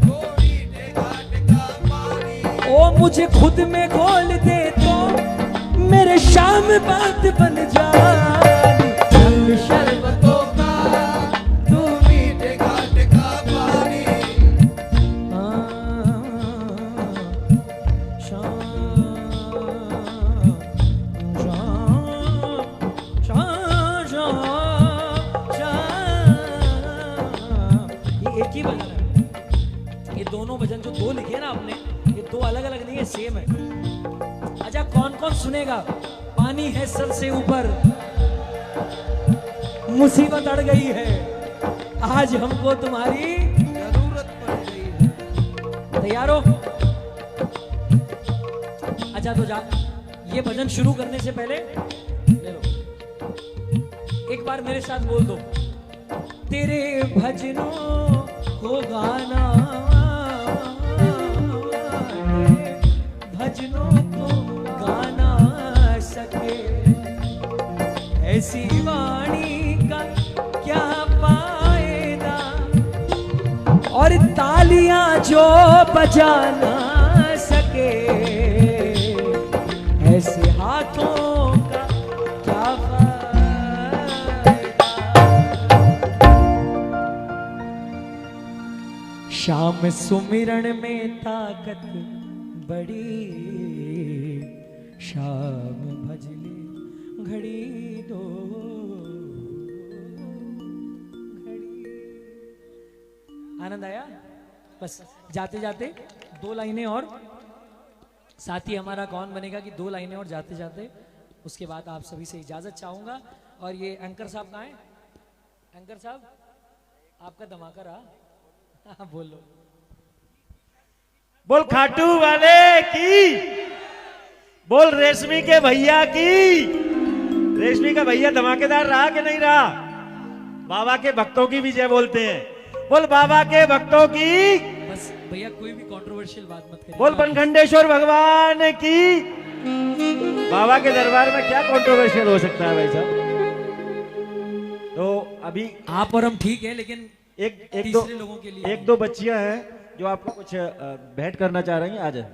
तू मीठे घाट का पानी। ओ मुझे खुद में घोल दे तो मेरे शाम बात बन जाए, रंग शरबतों का, तू मीठे घाट का पानी। ये एक ही भजन है, ये दोनों भजन जो दो लिखे ना आपने, ये दो अलग अलग नहीं है, सेम है। अच्छा कौन कौन सुनेगा? पानी है सर से ऊपर, मुसीबत अड़ गई है, आज हमको तुम्हारी जरूरत पड़ गई है। तैयार हो? अच्छा तो जा, ये भजन शुरू करने से पहले ले लो, एक बार मेरे साथ बोल दो, तेरे भजनों को गाना, भजनों को गाना सके, ऐसी वाणी का क्या फायदा, और तालियां जो बजा ना सके, ऐसे हाथों का फायदा। शाम सुमिरन में ताकत बड़ी, शाम भजले घड़ी दो घड़ी। आनंद आया? बस जाते जाते 2 लाइनें और, साथी हमारा कौन बनेगा कि 2 लाइनें और जाते जाते, उसके बाद आप सभी से इजाजत चाहूंगा। और ये एंकर साहब कहाँ हैं? एंकर साहब आपका धमाका रहा। हाँ बोलो। बोल खाटू वाले की, बोल रेशमी के भैया की। रेशमी का भैया धमाकेदार रहा कि नहीं रहा? बाबा के भक्तों की भी जय बोलते हैं। बोल बाबा के भक्तों की। बस भैया कोई भी कंट्रोवर्शियल बात मत करिए। बोल बनखंडेश्वर भगवान की। बाबा के दरबार में क्या कंट्रोवर्शियल हो सकता है भाई साहब? तो अभी आप और हम ठीक है, लेकिन एक तीसरे लोगों के लिए 1-2 बच्चियां हैं जो आपको कुछ भेंट करना चाह रही हैं। आ जाए।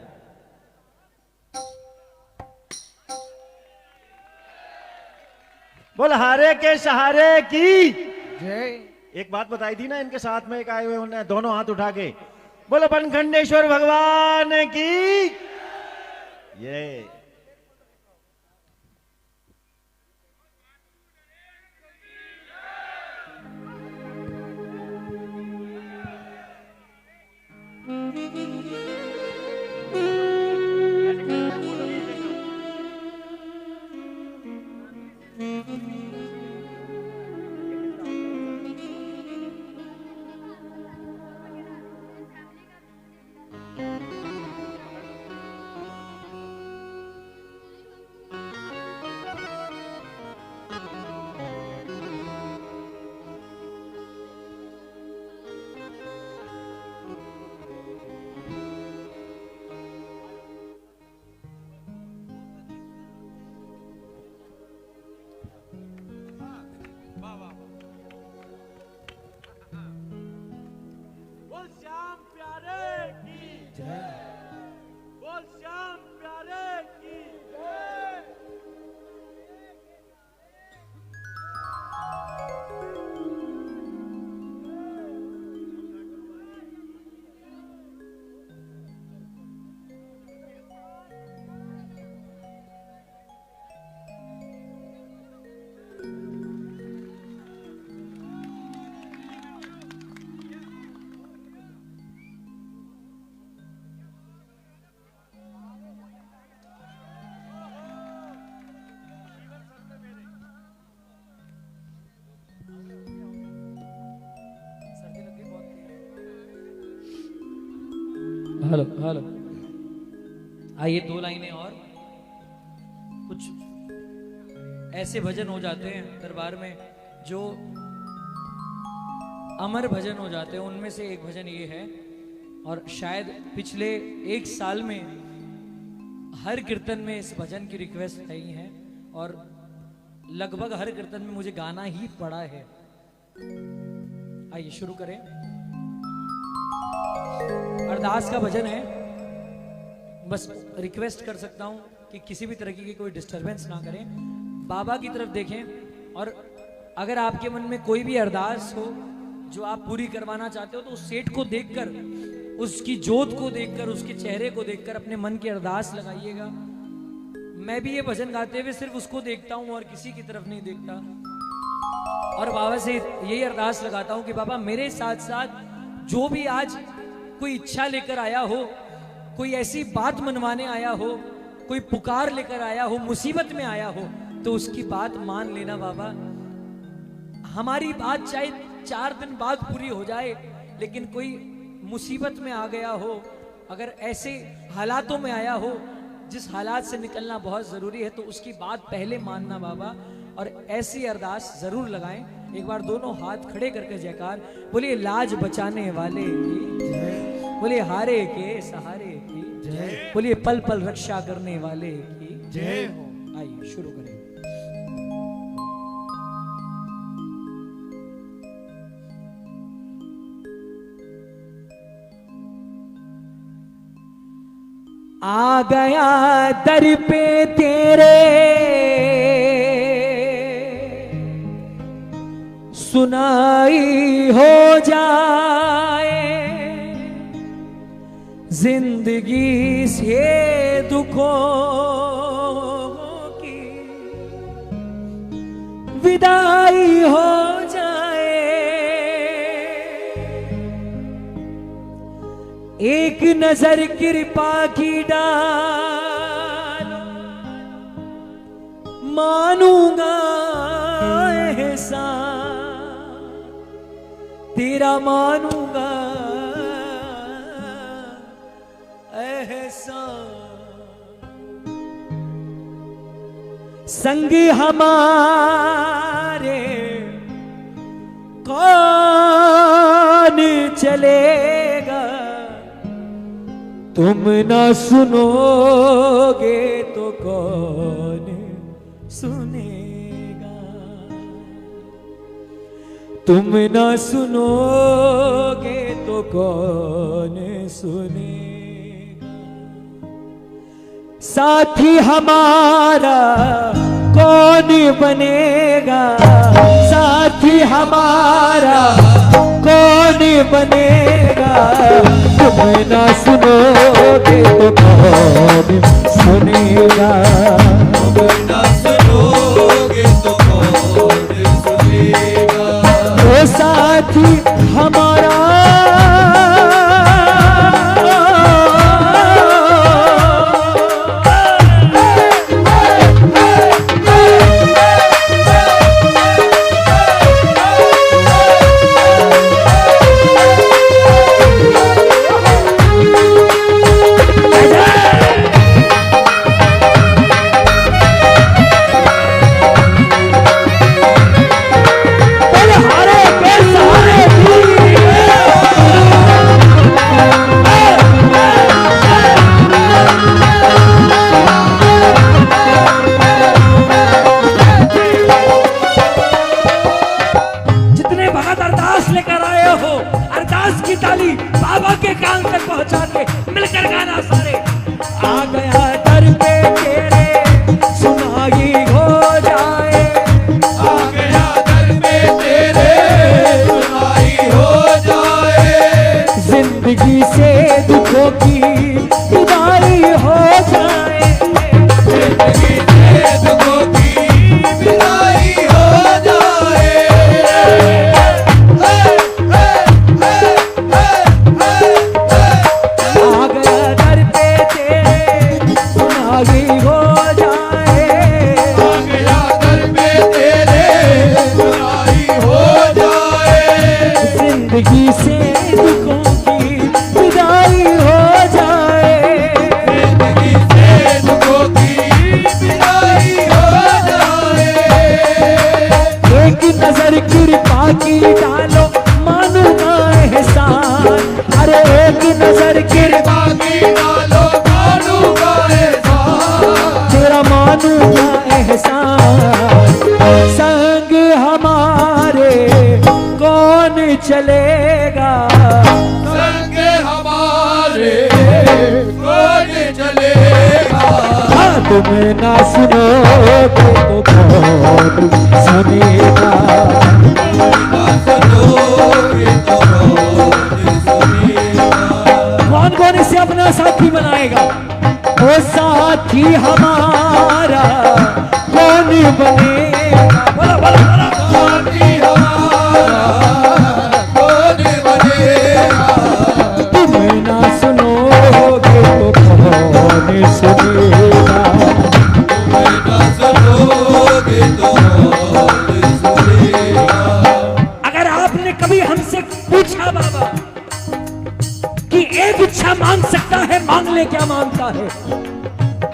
बोल हारे के सहारे की जय। एक बात बताई थी ना, इनके साथ में एक आए हुए उन्होंने दोनों हाथ उठा के बोलो बनखंडेश्वर भगवान की। ये बोल श्याम प्यारे की जय। बोल श्याम प्यारे की जय। Hello hello. आइए 2 लाइनें और। कुछ ऐसे भजन हो जाते हैं दरबार में जो अमर भजन हो जाते हैं, उनमें से एक भजन ये है। और शायद पिछले 1 साल में हर कीर्तन में इस भजन की रिक्वेस्ट आई है और लगभग हर कीर्तन में मुझे गाना ही पड़ा है। आइए शुरू करें। अरदास का भजन है। बस रिक्वेस्ट कर सकता हूं कि किसी भी तरह की कोई डिस्टरबेंस ना करें, बाबा की तरफ देखें। और अगर आपके मन में कोई भी अरदास हो जो आप पूरी करवाना चाहते हो, तो उस सेठ को देखकर, उसकी जोत को देखकर, उसके चेहरे को देखकर अपने मन की अरदास लगाइएगा। मैं भी ये भजन गाते हुए सिर्फ उसको देखता हूं और किसी की तरफ नहीं देखता, और बाबा से यही अरदास लगाता हूं कि बाबा मेरे साथ साथ जो भी आज कोई इच्छा लेकर आया हो, कोई ऐसी बात मनवाने आया हो, कोई पुकार लेकर आया हो, मुसीबत में आया हो, तो उसकी बात मान लेना बाबा। हमारी बात चाहे 4 दिन बाद पूरी हो जाए, लेकिन कोई मुसीबत में आ गया हो, अगर ऐसे हालातों में आया हो जिस हालात से निकलना बहुत जरूरी है, तो उसकी बात पहले मानना बाबा। और ऐसी अरदास जरूर लगाएं। एक बार दोनों हाथ खड़े करके जयकार बोलिए, लाज बचाने वाले की जय, बोलिए हारे के सहारे की जय, बोलिए पल पल रक्षा करने वाले की जय हो। आइए शुरू करें। आ गया दर पे तेरे सुनाई हो जाए जिंदगी से दुखों की विदाई हो जाए, एक नजर कृपा की डालो मानूंगा एहसान तेरा, मानूंगा एहसान। संग हमारे कौन चलेगा, तुम ना सुनोगे तो कौन सुनेगा, तुम ना सुनोगे तो कौन सुनेगा। साथी हमारा कौन बनेगा, साथी हमारा कौन बनेगा, तुम ना सुनोगे तो कौन सुनेगा, तुम ना सुनोगे तो कौन सुनेगा। वो साथी हमारा बाबा के कान तक पहुंचा के मिलकर गाना सारे। आ गया दर पे तेरे सुनाई हो जाए, आ गया दर पे तेरे सुनाई हो जाए, जिंदगी से दुखों की विदाई हो जाए, जिंदगी से दुखों की विदाई हो जाए। जिंदगी से दुखों की विदाई हो जाए, जिंदगी से दुखों की विदाई हो जाए। एक नजर कृपा की डालो मानूंगा एहसान, अरे एक नजर कृपा की डालो मानूंगा एहसान, तेरा मानूंगा एहसान। संग हमारे कौन चलेगा, संग हमारे कौन चलेगा, तुम ना सुनोगे तो कौन सुनेगा, ना सुनोगे तो कौन सुनेगा। कौन कौन इसे अपना साथी बनाएगा, वो साथी हमारा कौन बनेगा, बोला बोला बोला। साथी हमारा कौन बनेगा, तुम ना सुनोगे तो कौन सुनेगा, ना सुनोगे तो कौन सुनेगा। अगर आपने कभी हमसे पूछा बाबा कि एक इच्छा मांग सकता है, मांग ले, क्या मांगता है,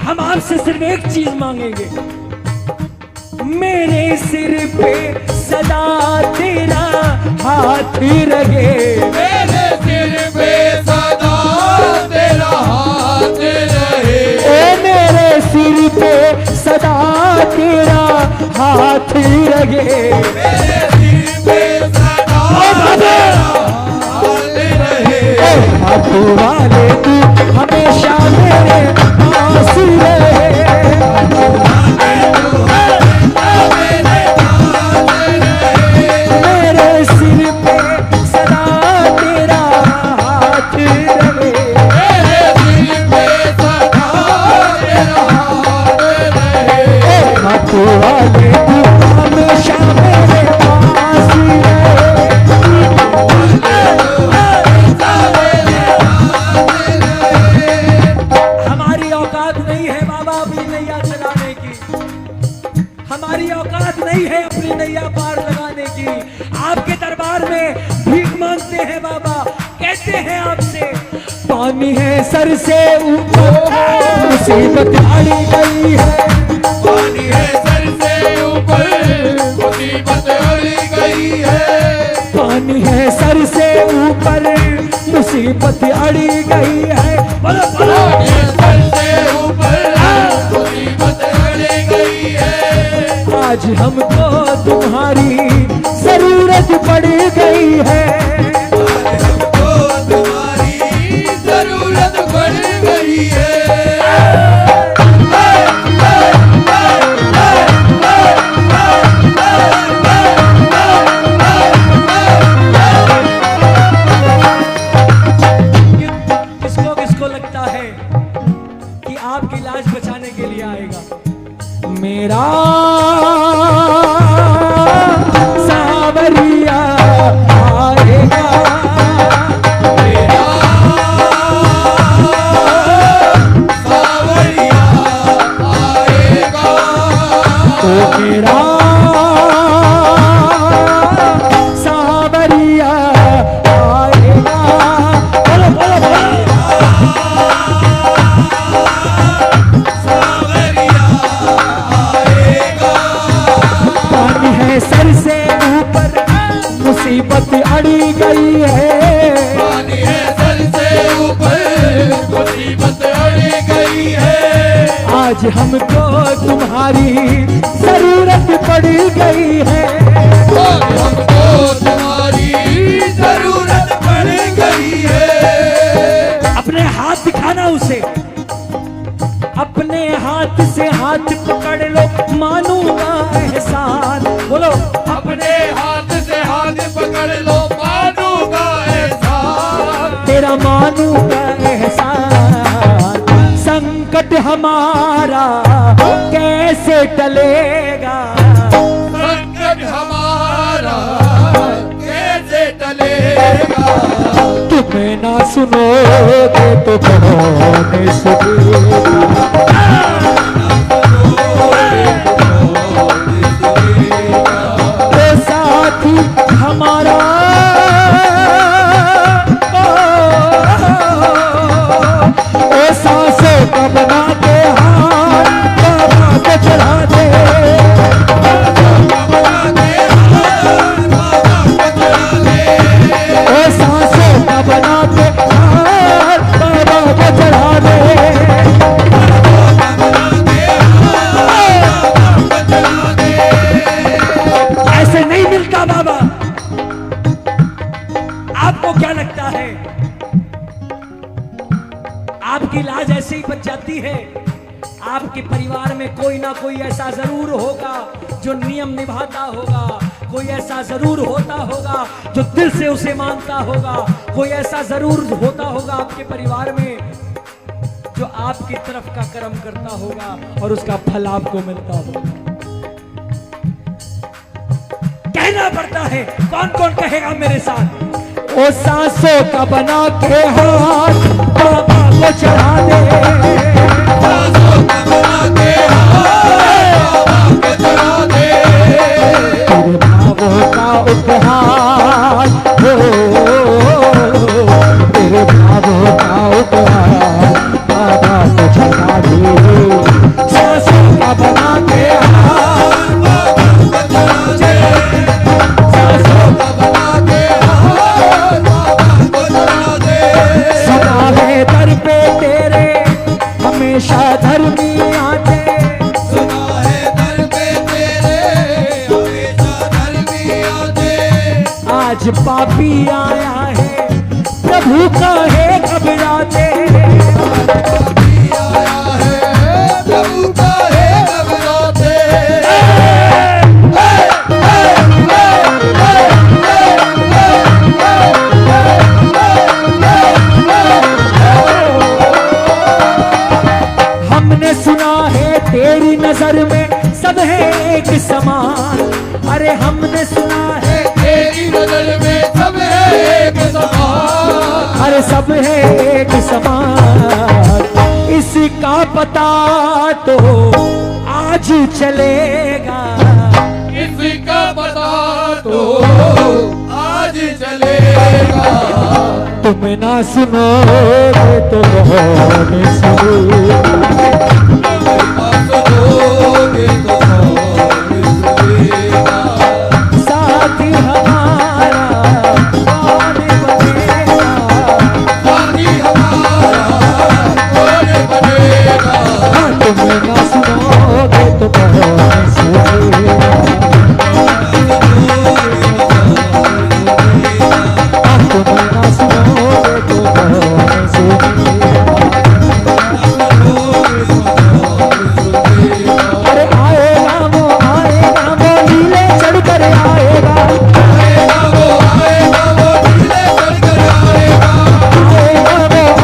हम आपसे सिर्फ एक चीज मांगेंगे, मेरे सिर पे सदा तेरा हाथ रहे, मेरे सिर पे सदा तेरा हाथ रहे, ओ मेरे सिर पे सदा तेरा हाथ रहे, मेरे सिर पे सदा तेरा हाथ रहे। हाथ वाले तू हमेशा मेरे पास रहे, मेरे वाले तू हमेशा मेरे पास ही रहे। हमारी औकात नहीं है बाबा अपनी नैया चलाने की, हमारी औकात नहीं है अपनी नैया पार लगाने की। आपके दरबार में भीख मांगते हैं बाबा, कहते हैं आपसे पानी है सर से ऊपर, मुसीबत अड़ी गई है। पानी है सर से ऊपर, मुसीबत अड़ी गई है। पानी है सर से ऊपर, मुसीबत अड़ी गई है। बोलो बोलो। पानी है सर से ऊपर, मुसीबत अड़ी गई है। आज हमको तुम्हारी जरूरत पड़ गई है। आज हमको तुम्हारी जरूरत पड़ गई है। किसको किसको लगता है कि आपकी लाज बचाने के लिए आएगा? मेरा सावरिया आएगा, मेरा सावरिया आएगा। तो मेरा सावरिया आएगा। बोलो बोलो बोलो। सावरिया आएगा। पानी है सर से ऊपर, मुसीबत अड़ी गई है। पानी है सर से ऊपर, मुसीबत अड़ी गई है। आज हमको तुम्हारी जरूरत पड़ गई है। और हमको तुम्हारी जरूरत पड़ गई है। अपने हाथ दिखाना उसे, अपने हाथ से हाथ पकड़ लो, मानूंगा एहसान। बोलो। अपने हाथ से हाथ पकड़ लो, मानूंगा एहसान। तेरा मानूंगा एहसान। संकट हमारा कैसे टलेगा, संकट हमारा कैसे टलेगा। तुम्हें ना सुनोगे तो कौन सुनेगा। तो साथी हमारा ओ सांसों का बना के हाथ बाबा को चढ़ा दे। ओ सांसों का बना के हाथ बाबा को चढ़ा दे। ऐसे नहीं मिलता बाबा। आपको क्या लगता है आपकी लाज ऐसे ही बच जाती है? आपके परिवार में कोई ना कोई ऐसा जरूर होगा जो नियम निभाता होगा, कोई ऐसा जरूर होता होगा जो दिल से उसे मानता होगा, कोई ऐसा जरूर होता होगा आपके परिवार में जो आपकी तरफ का कर्म करता होगा और उसका फल आपको मिलता होगा। कहना पड़ता है, कौन कौन कहेगा मेरे साथ? ओ सांसों का बना के हाथ बाबा को चढ़ा दे। सांसों का बना के हाथ बाबा को चढ़ा दे। तेरे भावों का उपहार हो, तेरे भावों का उपहार बाबा को चढ़ा दे। सांसों का बना के हाथ बाबा को चढ़ा दे। सांसों का बना के हाथ बाबा को चढ़ा दे। सुना है दर पे तेरे हमेशा धर्मी आते। सुना है दर पे तेरे हमेशा धर्मी आते। आज पापी आया है प्रभु का है घबराते। पापी आया है प्रभु का है घबराते। हमने सुना है तेरी नजर में सब है एक समान, अरे हमने सुना है तेरी नजर में सब है एक समान, अरे सब है एक समान। इसका पता तो आज चलेगा, इसका पता तो आज चलेगा। तुम ना सुनोगे तो कौन सुनेगा, सुनोगे तो कौन सुनेगा। साथी हमारा कौन बनेगा, साथी हमारा कौन बनेगा। तुम ना सुनोगे तो कौन सुनेगा, तुम ना सुनोगे तो कौन सुनेगा। अरे आएगा वो नीले चढ़कर आएगा, आएगा वो नीले चढ़कर आएगा,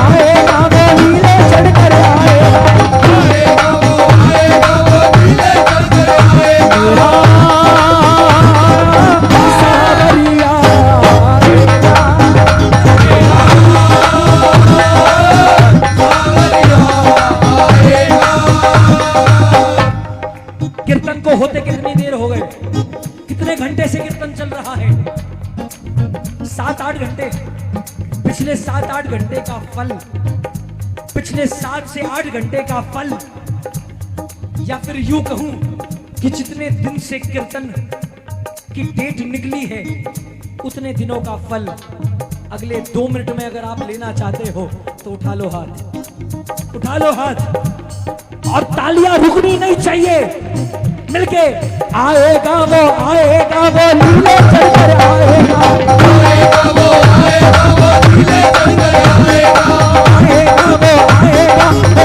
आएगा वो नीले चढ़कर आएगा। आएगा वो नीले चढ़कर आएगा। सावरिया आएगा, कीर्तन को होते कितनी देर हो गए, कितने घंटे से कीर्तन चल रहा है? 7-8 घंटे। पिछले 7-8 घंटे का फल, पिछले 7 से 8 घंटे का फल, या फिर यूं कहूं कि जितने दिन से कीर्तन की डेट निकली है उतने दिनों का फल अगले 2 मिनट में अगर आप लेना चाहते हो तो उठा लो हाथ, उठा लो हाथ और तालियां रुकनी नहीं चाहिए। मिलके आएगा वो नीले चढ़कर आएगा, आएगा वो नीले चढ़कर आएगा, आएगा वो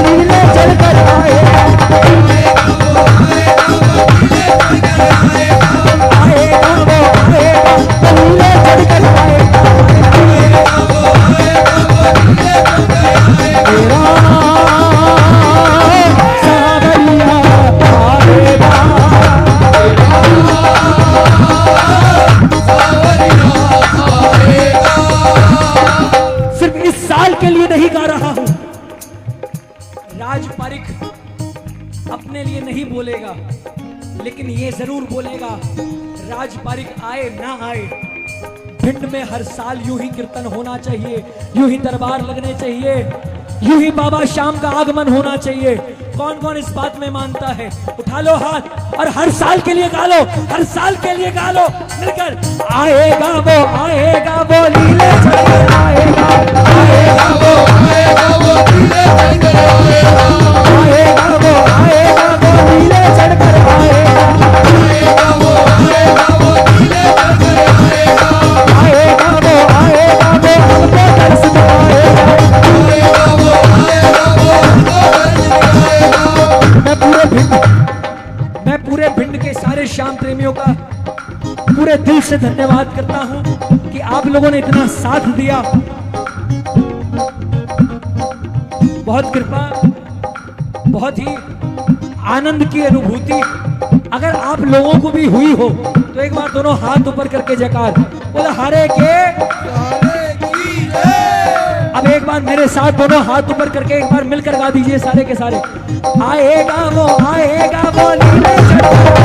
नीले चढ़कर आएगा, आएगा वो नीले चढ़कर आएगा, आएगा वो नीले चढ़कर आएगा। मेरा सावरिया आएगा, सिर्फ इस साल के लिए नहीं गा रहा हूं। राज पारिक अपने लिए नहीं बोलेगा, लेकिन ये जरूर बोलेगा, राज पारिक आए ना आए, भिंड में हर साल यूं ही कीर्तन होना चाहिए, यूं ही दरबार लगने चाहिए, यूं ही बाबा श्याम का आगमन होना चाहिए। कौन कौन इस बात में मानता है? उठा लो हाथ और हर साल के लिए गा लो, हर साल के लिए गा लो मिलकर। आएगा वो नीले चढ़कर आएगा, आएगा वो नीले चढ़कर आएगा, आएगा वो नीले चढ़कर आएगा, आएगा वो नीले चढ़कर आएगा, आएगा वो हमको दर्श दिखाएगा। आएगा वो मैं पूरे भिंड के सारे श्याम प्रेमियों का पूरे दिल से धन्यवाद करता हूं कि आप लोगों ने इतना साथ दिया। बहुत कृपा, बहुत ही आनंद की अनुभूति अगर आप लोगों को भी हुई हो तो एक बार दोनों हाथ ऊपर करके जयकार बोला हरे के। अब एक बार मेरे साथ दोनों हाथ ऊपर करके एक बार मिलकर गा दीजिए सारे के सारे। आएगा वो नीले चढ़कर